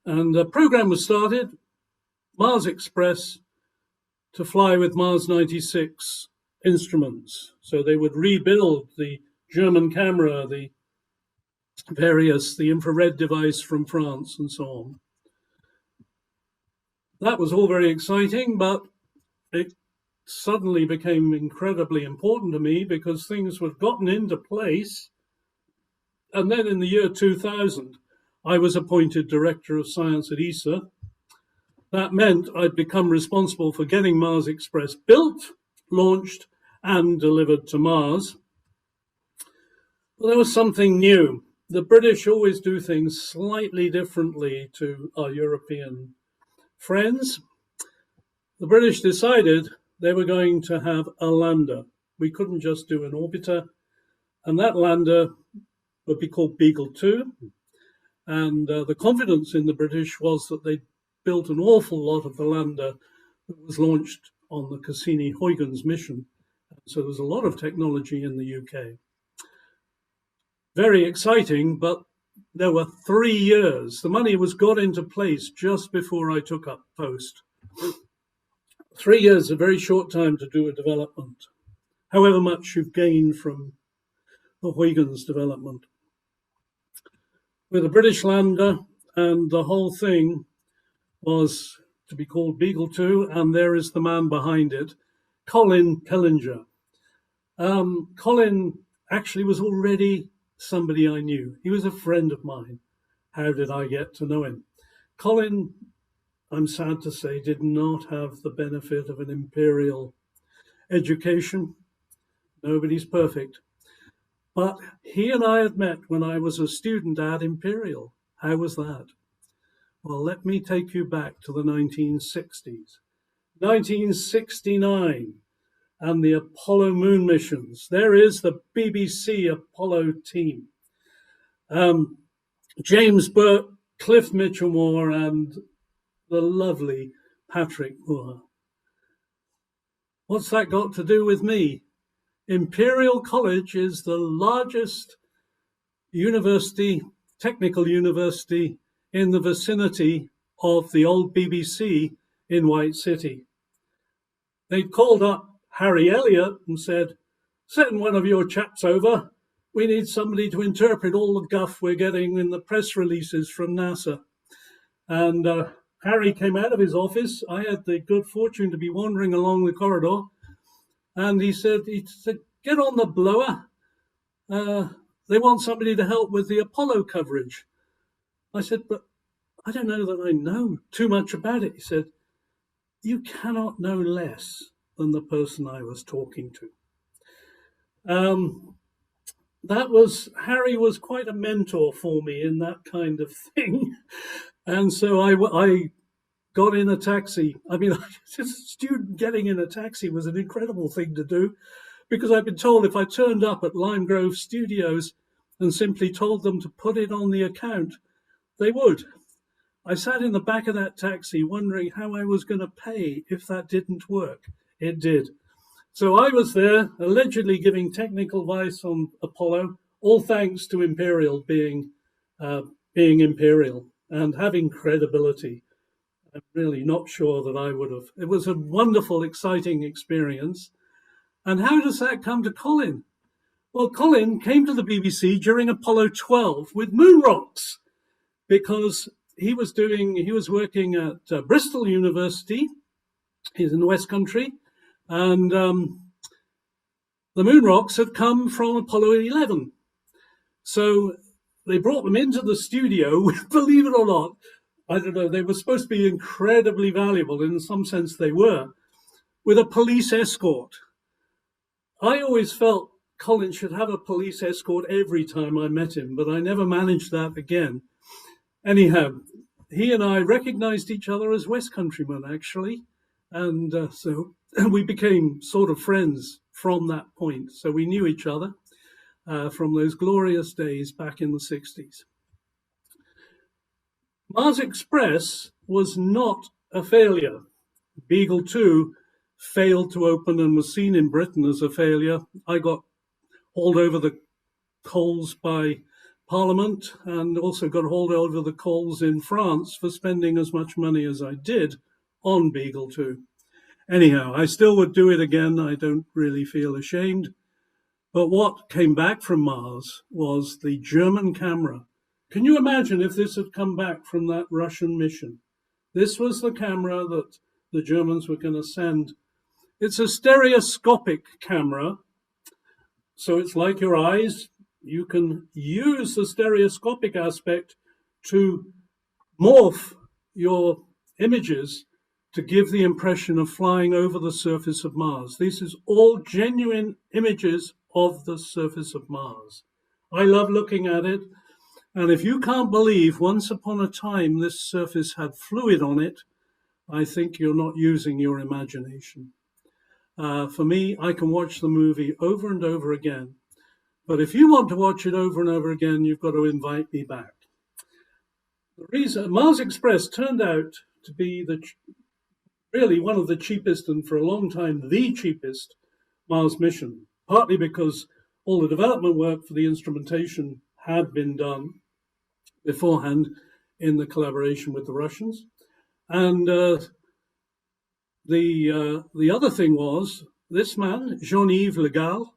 And a program was started, Mars Express, to fly with Mars 96 instruments. So they would rebuild the German camera, the infrared device from France, and so on. That was all very exciting, but it suddenly became incredibly important to me because things were gotten into place. And then in the year 2000, I was appointed Director of Science at ESA. That meant I'd become responsible for getting Mars Express built, launched, and delivered to Mars. But there was something new. The British always do things slightly differently to our European friends. The British decided they were going to have a lander. We couldn't just do an orbiter. And that lander would be called Beagle 2. And the confidence in the British was that they built an awful lot of the lander that was launched on the Cassini-Huygens mission. So there was a lot of technology in the UK. Very exciting, but there were 3 years. The money was got into place just before I took up post. 3 years is a very short time to do a development, however much you've gained from the Huygens development. With a British lander, and the whole thing was to be called Beagle 2, and there is the man behind it, Colin Pellinger. Colin actually was already somebody I knew. He was a friend of mine. How did I get to know him? Colin, I'm sad to say, did not have the benefit of an Imperial education. Nobody's perfect. But he and I had met when I was a student at Imperial. How was that? Well, let me take you back to the 1960s. 1969 and the Apollo moon missions. There is the BBC Apollo team. James Burke, Cliff Mitchellmore, and the lovely Patrick Moore. What's that got to do with me? Imperial College is the largest university, technical university in the vicinity of the old BBC in White City. They'd called up Harry Elliott and said, "Send one of your chaps over. We need somebody to interpret all the guff we're getting in the press releases from NASA." And Harry came out of his office. I had the good fortune to be wandering along the corridor. And he said, "Get on the blower. They want somebody to help with the Apollo coverage." I said, "But I don't know that I know too much about it." He said, "You cannot know less than the person I was talking to." Harry was quite a mentor for me in that kind of thing. And so I got in a taxi. I mean, as a student, getting in a taxi was an incredible thing to do, because I've been told if I turned up at Lime Grove Studios and simply told them to put it on the account, they would. I sat in the back of that taxi wondering how I was going to pay if that didn't work. It did. So I was there allegedly giving technical advice on Apollo, all thanks to Imperial being Imperial and having credibility. I'm really not sure that I would have. It was a wonderful, exciting experience. And how does that come to Colin? Well, Colin came to the BBC during Apollo 12 with moon rocks, because he was working at Bristol University. He's in the West Country. And the moon rocks had come from Apollo 11. So they brought them into the studio, believe it or not. I don't know, they were supposed to be incredibly valuable, in some sense they were, with a police escort. I always felt Colin should have a police escort every time I met him, but I never managed that again. Anyhow, he and I recognized each other as West Countrymen, actually. And so we became sort of friends from that point. So we knew each other from those glorious days back in the 60s. Mars Express was not a failure. Beagle 2 failed to open and was seen in Britain as a failure. I got hauled over the coals by Parliament and also got hauled over the coals in France for spending as much money as I did on Beagle 2. Anyhow, I still would do it again. I don't really feel ashamed. But what came back from Mars was the German camera. Can you imagine if this had come back from that Russian mission? This was the camera that the Germans were going to send. It's a stereoscopic camera, so it's like your eyes. You can use the stereoscopic aspect to morph your images to give the impression of flying over the surface of Mars. This is all genuine images of the surface of Mars. I love looking at it. And if you can't believe once upon a time this surface had fluid on it, I think you're not using your imagination. For me, I can watch the movie over and over again. But if you want to watch it over and over again, you've got to invite me back. The reason Mars Express turned out to be really one of the cheapest, and for a long time, the cheapest Mars mission, partly because all the development work for the instrumentation had been done beforehand in the collaboration with the Russians. And the other thing was, this man, Jean-Yves Le Gall,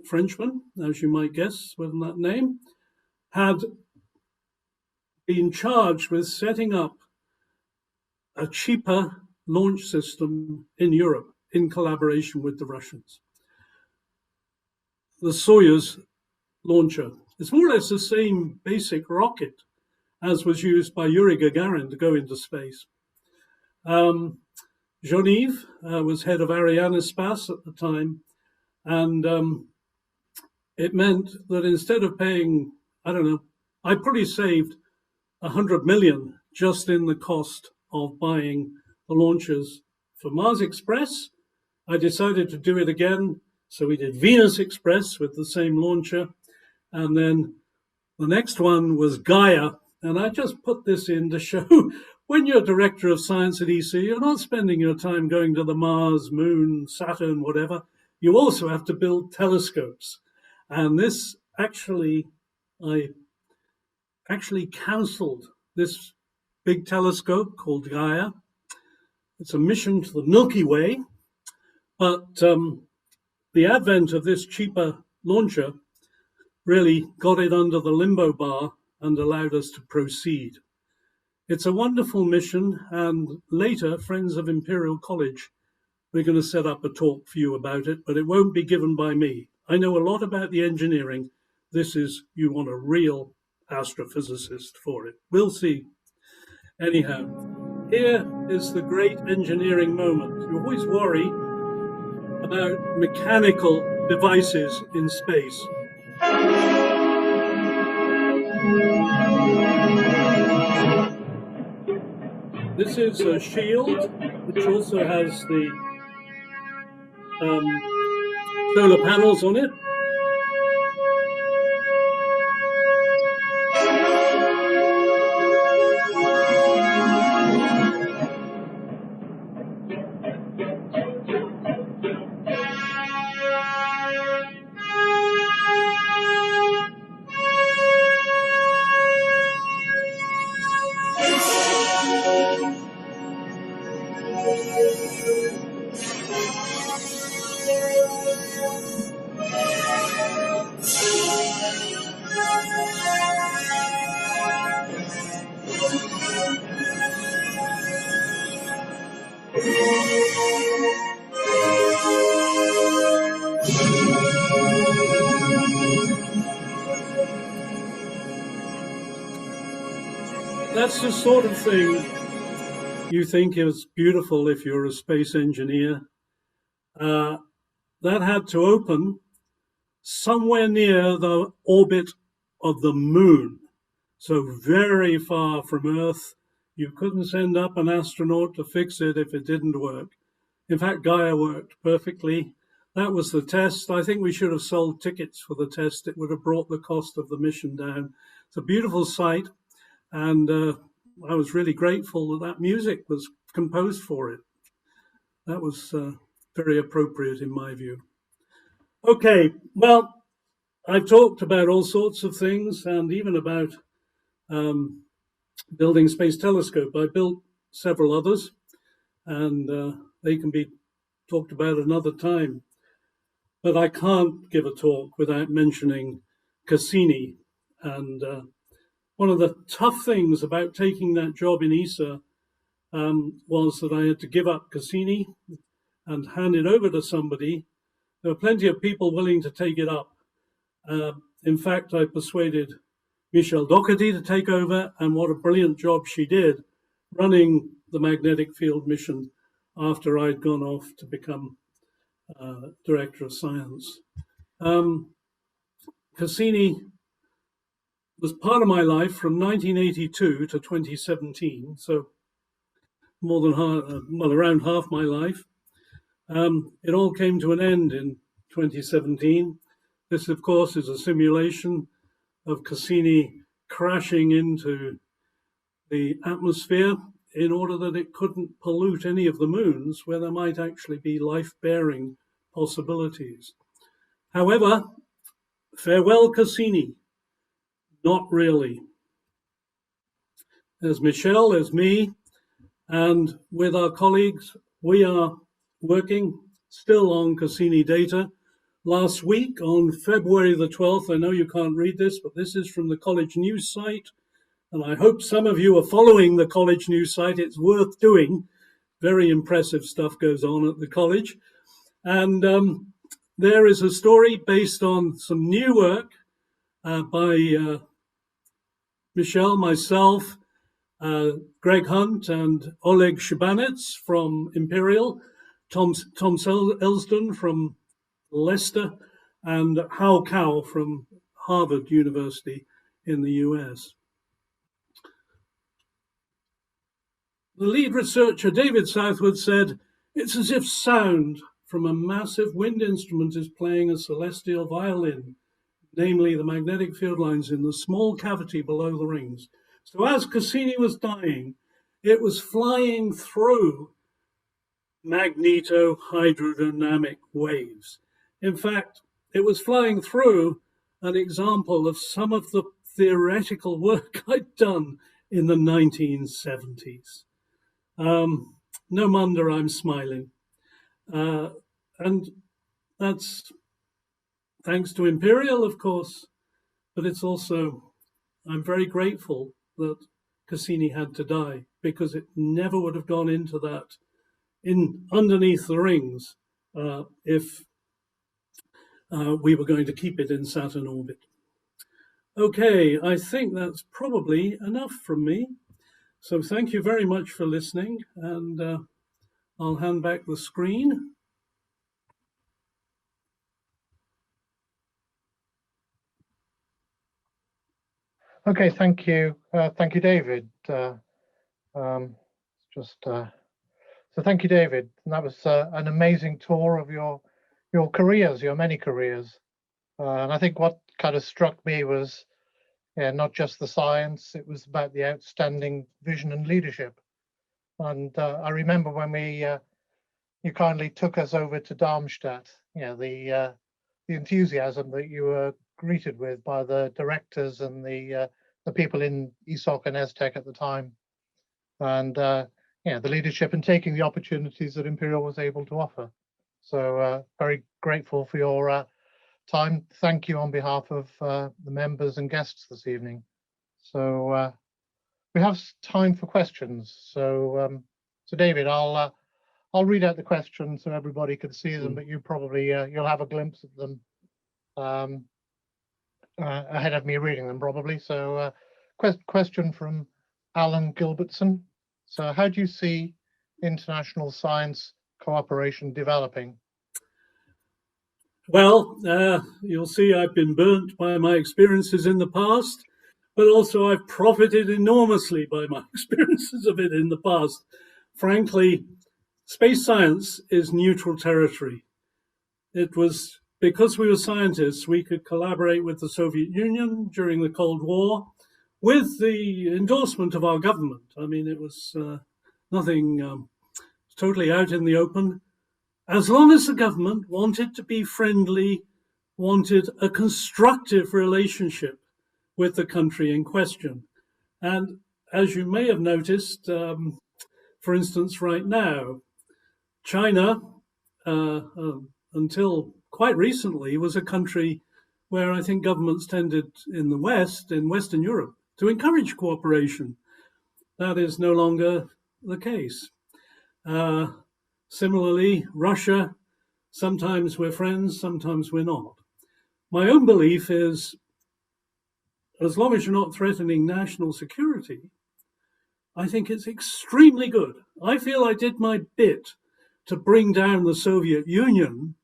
Frenchman, as you might guess from that name, had been charged with setting up a cheaper launch system in Europe in collaboration with the Russians. The Soyuz launcher. It's more or less the same basic rocket as was used by Yuri Gagarin to go into space. Jean-Yves was head of Arianespace at the time, and it meant that instead of paying, I don't know, I probably saved 100 million just in the cost of buying the launchers for Mars Express. I decided to do it again, so we did Venus Express with the same launcher, and then the next one was GAIA, and I just put this in to show when you're director of science at ESA, you're not spending your time going to the Mars, Moon, Saturn, whatever. You also have to build telescopes. And this I actually cancelled this big telescope called GAIA. It's a mission to the Milky Way, but the advent of this cheaper launcher really got it under the limbo bar and allowed us to proceed. It's a wonderful mission, and later, friends of Imperial College, we're going to set up a talk for you about it, but it won't be given by me. I know a lot about the engineering. You want a real astrophysicist for it. We'll see. Anyhow, here is the great engineering moment. You always worry about mechanical devices in space. This is a shield, which also has the solar panels on it. That's the sort of thing you think is beautiful if you're a space engineer. That had to open somewhere near the orbit of the moon, so very far from Earth. You couldn't send up an astronaut to fix it if it didn't work. In fact, GAIA worked perfectly. That was the test. I think we should have sold tickets for the test. It would have brought the cost of the mission down. It's a beautiful sight. And I was really grateful that music was composed for it. That was very appropriate in my view. Okay, well, I've talked about all sorts of things and even about building space telescope. I built several others, and they can be talked about another time. But I can't give a talk without mentioning Cassini. And one of the tough things about taking that job in ESA was that I had to give up Cassini and hand it over to somebody. There were plenty of people willing to take it up. In fact, I persuaded Michelle Doherty to take over, and what a brilliant job she did running the magnetic field mission after I'd gone off to become director of science. Cassini was part of my life from 1982 to 2017, so more than half, well, around half my life. It all came to an end in 2017. This, of course, is a simulation of Cassini crashing into the atmosphere in order that it couldn't pollute any of the moons where there might actually be life-bearing possibilities. However, farewell Cassini. Not really. There's Michelle, there's me, and with our colleagues, we are working still on Cassini data. Last week, on February the 12th, I know you can't read this, but this is from the college news site, and I hope some of you are following the college news site. It's worth doing. Very impressive stuff goes on at the college. And there is a story based on some new work by Michelle, myself, Greg Hunt, and Oleg Shibanets from Imperial, Tom Elsden from Leicester, and Hal Cow from Harvard University in the US. The lead researcher, David Southwood, said, "It's as if sound from a massive wind instrument is playing a celestial violin, namely the magnetic field lines in the small cavity below the rings." So as Cassini was dying, It was flying through magneto-hydrodynamic waves. In fact, it was flying through an example of some of the theoretical work I'd done in the 1970s. No wonder I'm smiling. And that's thanks to Imperial, of course, but it's also, I'm very grateful that Cassini had to die, because it never would have gone into that, underneath the rings, if we were going to keep it in Saturn orbit. Okay, I think that's probably enough from me. So thank you very much for listening, and I'll hand back the screen. Okay, thank you, David. So thank you, David. And that was an amazing tour of your careers, your many careers. And I think what kind of struck me was, not just the science; it was about the outstanding vision and leadership. And I remember when you kindly took us over to Darmstadt. The enthusiasm that you were greeted with by the directors and the people in ESOC and ESTEC at the time, and the leadership and taking the opportunities that Imperial was able to offer. So very grateful for your time. Thank you on behalf of the members and guests this evening. So we have time for questions. So David, I'll read out the questions so everybody can see them, but you probably you'll have a glimpse of them ahead of me reading them probably. So question from Alan Gilbertson. So how do you see international science cooperation developing? Well, you'll see I've been burnt by my experiences in the past, but also I've profited enormously by my experiences of it in the past. Frankly, space science is neutral territory. It was because we were scientists, we could collaborate with the Soviet Union during the Cold War with the endorsement of our government. I mean, it was nothing totally out in the open. As long as the government wanted to be friendly, wanted a constructive relationship with the country in question. And as you may have noticed, for instance, right now, China, until quite recently, was a country where I think governments tended in the West, in Western Europe, to encourage cooperation. That is no longer the case. Similarly, Russia, sometimes we're friends, sometimes we're not. My own belief is, as long as you're not threatening national security, I think it's extremely good. I feel I did my bit to bring down the Soviet Union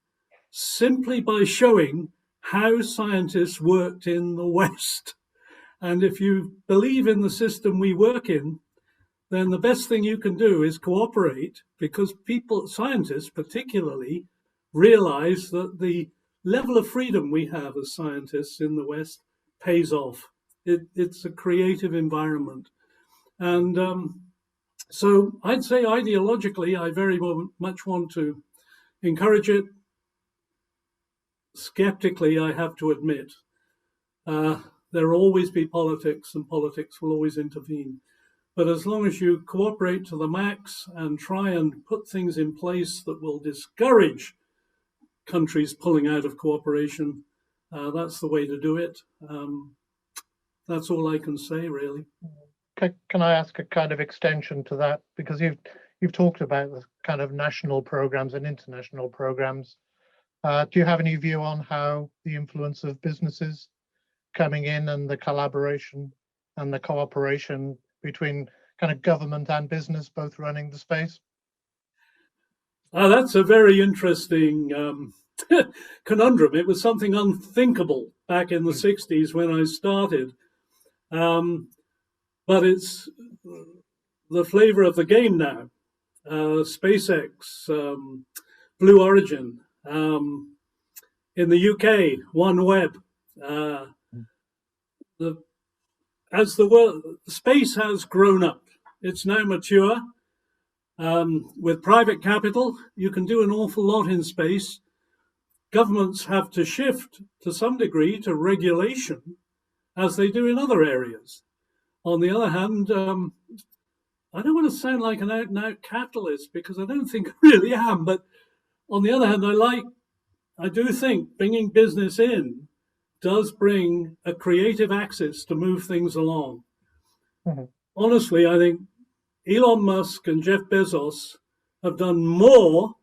simply by showing how scientists worked in the West. And if you believe in the system we work in, then the best thing you can do is cooperate, because people, scientists particularly, realize that the level of freedom we have as scientists in the West pays off. It's a creative environment. And so I'd say ideologically, I very much want to encourage it. Skeptically, I have to admit, there will always be politics, and politics will always intervene. But as long as you cooperate to the max and try and put things in place that will discourage countries pulling out of cooperation, that's the way to do it. That's all I can say, really. Can I ask a kind of extension to that? Because you've talked about the kind of national programs and international programs. Do you have any view on how the influence of businesses coming in and the collaboration and the cooperation between kind of government and business both running the space? That's a very interesting conundrum. It was something unthinkable back in the 60s when I started. But it's the flavor of the game now. SpaceX, Blue Origin, in the UK, OneWeb. As the world, space has grown up It's now mature. With private capital, you can do an awful lot in space. Governments have to shift to some degree to regulation, as they do in other areas. On the other hand, I don't want to sound like an out-and-out capitalist, because I don't think I really am. But on the other hand, I do think bringing business in does bring a creative axis to move things along. Mm-hmm. Honestly, I think Elon Musk and Jeff Bezos have done more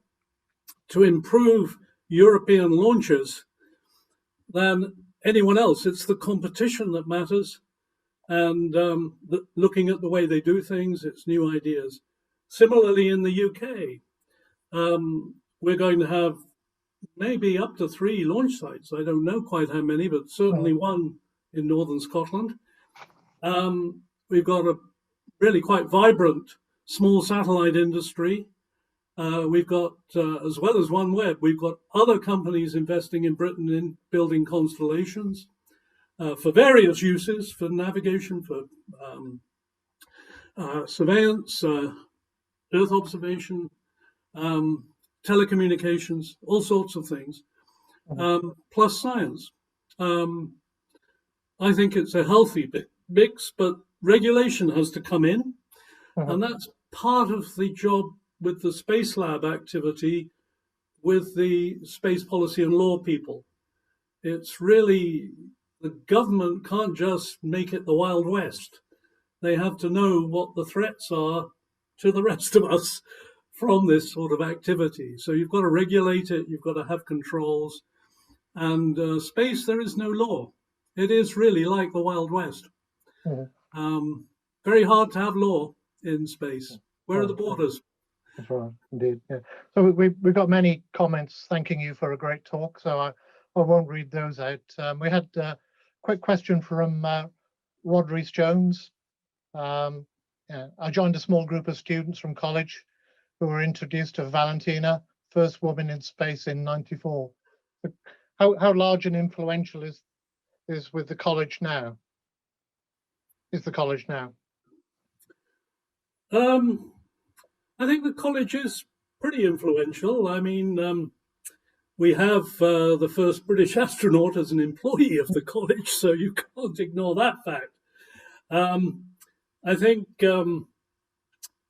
to improve European launches than anyone else. It's the competition that matters, and looking at the way they do things, it's new ideas. Similarly, in the UK, we're going to have maybe up to 3 launch sites. I don't know quite how many, but certainly one in northern Scotland. We've got a really quite vibrant small satellite industry. We've got, as well as OneWeb, we've got other companies investing in Britain in building constellations for various uses, for navigation, for surveillance, Earth observation, telecommunications, all sorts of things, plus science. I think it's a healthy mix, but regulation has to come in, and that's part of the job with the Space Lab activity with the space policy and law people. It's really, the government can't just make it the Wild West. They have to know what the threats are to the rest of us from this sort of activity. So you've got to regulate it, you've got to have controls. And space, there is no law. It is really like the Wild West. Very hard to have law in space. Where are the borders? That's right, indeed. Yeah. So we've got many comments thanking you for a great talk, so I won't read those out. We had a quick question from Rod Rees-Jones. I joined a small group of students from college who were introduced to Valentina, first woman in space in '94. How large and influential is with the college now? Is the college now? I think the college is pretty influential. I mean, we have the first British astronaut as an employee of the college, so you can't ignore that fact. I think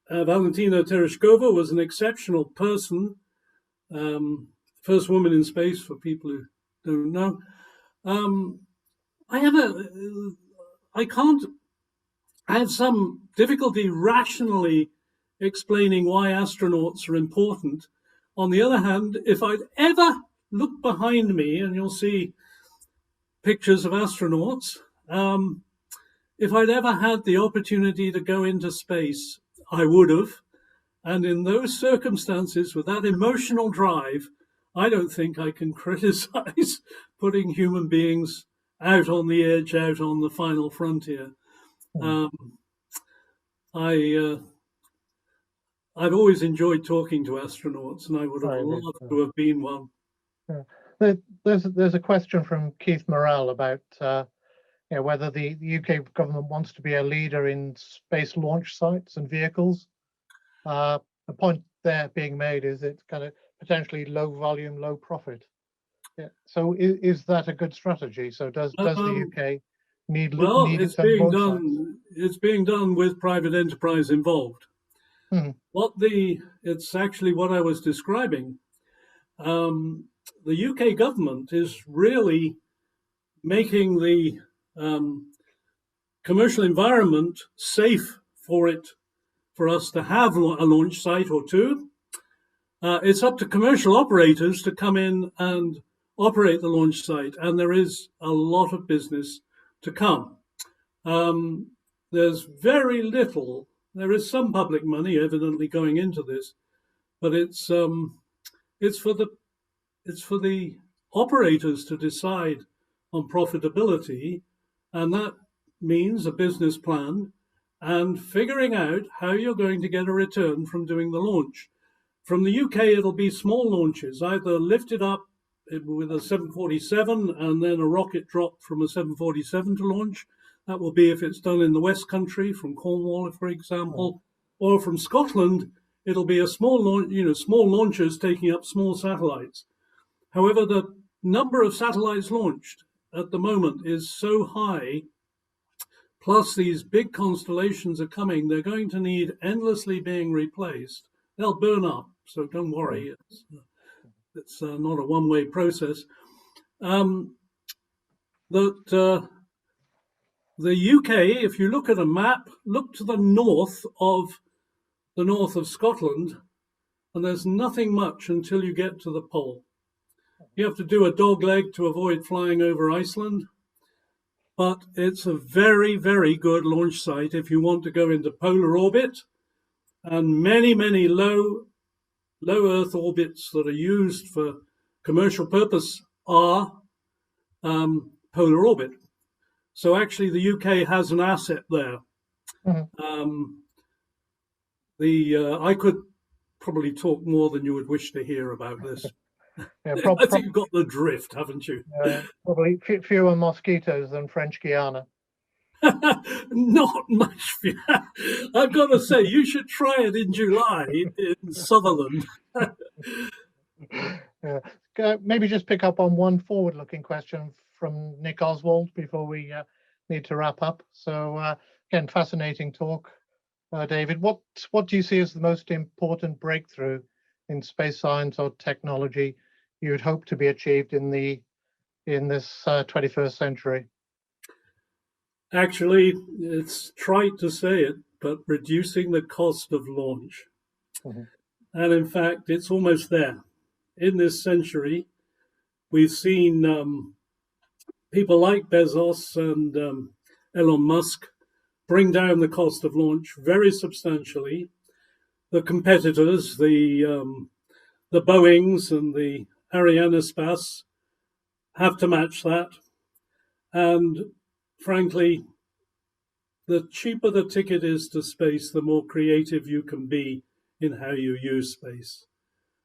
Valentina Tereshkova was an exceptional person, first woman in space, for people who don't know. I have some difficulty rationally explaining why astronauts are important. On the other hand, if I'd ever look behind me, and you'll see pictures of astronauts, if I'd ever had the opportunity to go into space, I would have. And in those circumstances, with that emotional drive, I don't think I can criticize putting human beings out on the edge, out on the final frontier. I've always enjoyed talking to astronauts, and I would have loved to have been one. There's a question from Keith Morrell about whether the UK government wants to be a leader in space launch sites and vehicles. The point there being made is it's kind of potentially low volume, low profit. Yeah. So is that a good strategy? So does the UK need it's being done. It's being done with private enterprise involved. It's actually what I was describing. The UK government is really making the commercial environment safe for us to have a launch site or two. It's up to commercial operators to come in and operate the launch site, and there is a lot of business to come. There's very little. There is some public money evidently going into this, but it's for the operators to decide on profitability, and that means a business plan and figuring out how you're going to get a return from doing the launch. From the UK, it'll be small launches, either lifted up with a 747 and then a rocket drop from a 747 to launch. That will be if it's done in the West Country, from Cornwall, for example, or from Scotland, it'll be a small launch, small launchers taking up small satellites. However, the number of satellites launched at the moment is so high, plus these big constellations are coming, they're going to need endlessly being replaced. They'll burn up, so don't worry. It's not a one-way process. The UK, if you look at a map, look to the north of Scotland, and there's nothing much until you get to the pole. You have to do a dog leg to avoid flying over Iceland, but it's a very, very good launch site if you want to go into polar orbit, and many, many low Earth orbits that are used for commercial purpose are polar orbit. So actually, the UK has an asset there. Mm-hmm. I could probably talk more than you would wish to hear about this. Yeah, I think you've got the drift, haven't you? Probably fewer mosquitoes than French Guiana. Not much. I've got to say, you should try it in July in Sutherland. Yeah. Maybe just pick up on one forward-looking question from Nick Oswald before we need to wrap up. So again, fascinating talk, David. What do you see as the most important breakthrough in space science or technology you would hope to be achieved in this 21st century? Actually, it's trite to say it, but reducing the cost of launch. Mm-hmm. And in fact, it's almost there. In this century, we've seen people like Bezos and Elon Musk bring down the cost of launch very substantially. The competitors, the Boeings and the Arianespace, have to match that. And frankly, the cheaper the ticket is to space, the more creative you can be in how you use space.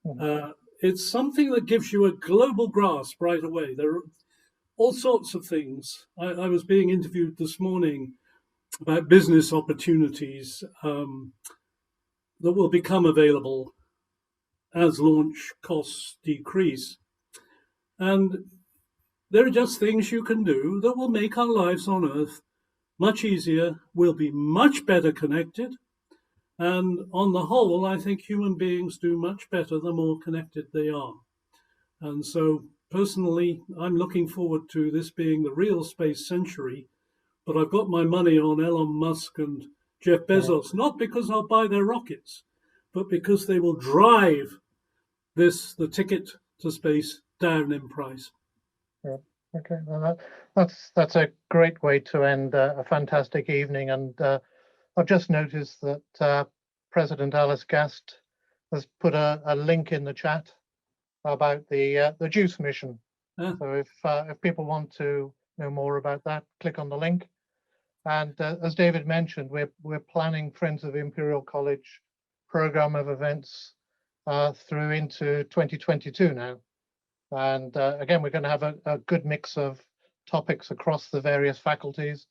Mm-hmm. It's something that gives you a global grasp right away. There are all sorts of things. I was being interviewed this morning about business opportunities that will become available as launch costs decrease. And there are just things you can do that will make our lives on Earth much easier. We'll be much better connected. And on the whole, I think human beings do much better the more connected they are. And so personally, I'm looking forward to this being the real space century. But I've got my money on Elon Musk and Jeff Bezos, not because I'll buy their rockets, but because they will drive the ticket to space down in price. Yeah. Okay, well, that's a great way to end a fantastic evening. And I've just noticed that President Alice Gast has put a link in the chat about the JUICE mission. So if people want to know more about that, click on the link. And as David mentioned, we're planning Friends of Imperial College program of events through into 2022 now. And again, we're going to have a good mix of topics across the various faculties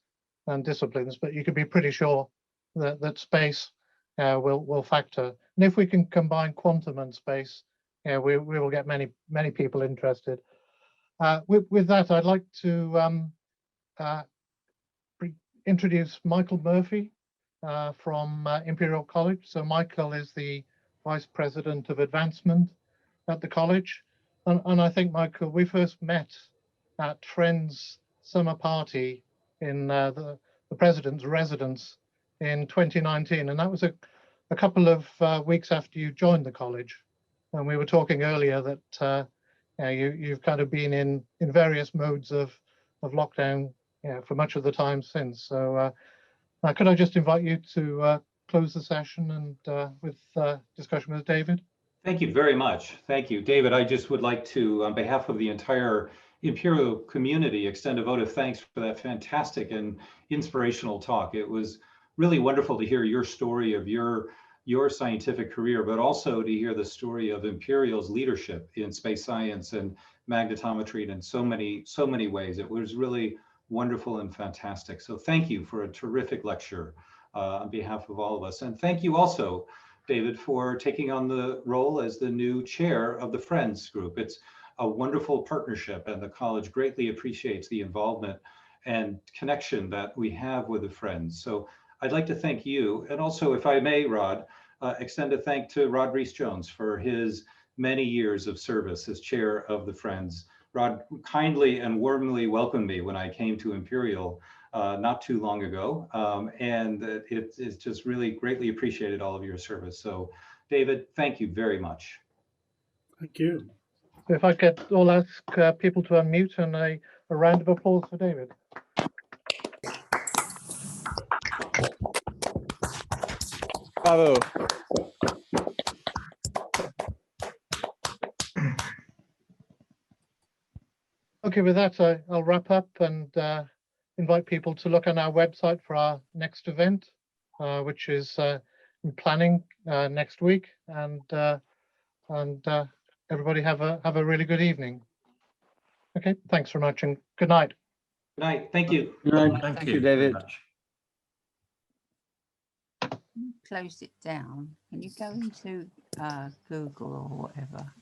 and disciplines, but you can be pretty sure that space will factor. And if we can combine quantum and space, we will get many people interested. With that, I'd like to introduce Michael Murphy from Imperial College. So Michael is the Vice President of Advancement at the college. And I think, Michael, we first met at Friends Summer Party in the President's residence in 2019. And that was a couple of weeks after you joined the college. And we were talking earlier that you've kind of been in various modes of lockdown for much of the time since. So could I just invite you to close the session and with discussion with David? Thank you very much. Thank you, David. I just would like to, on behalf of the entire Imperial community, extend a vote of thanks for that fantastic and inspirational talk. It was really wonderful to hear your story of your scientific career, but also to hear the story of Imperial's leadership in space science and magnetometry and in so many ways. It was really wonderful and fantastic. So thank you for a terrific lecture. on behalf of all of us. And thank you also, David, for taking on the role as the new chair of the Friends group. It's a wonderful partnership, and the college greatly appreciates the involvement and connection that we have with the Friends. So I'd like to thank you. And also, if I may, Rod, extend a thank to Rod Rees-Jones for his many years of service as chair of the Friends. Rod kindly and warmly welcomed me when I came to Imperial not too long ago. And it's just really greatly appreciated all of your service. So David, thank you very much. Thank you. If I could all ask people to unmute and a round of applause for David. Bravo. Okay, with that, I'll wrap up and invite people to look on our website for our next event, which is in planning next week. And everybody have a really good evening. Okay, thanks very much and good night. Good night. Thank you. Good night. Thank you, David. Closed it down. Can you go into Google or whatever?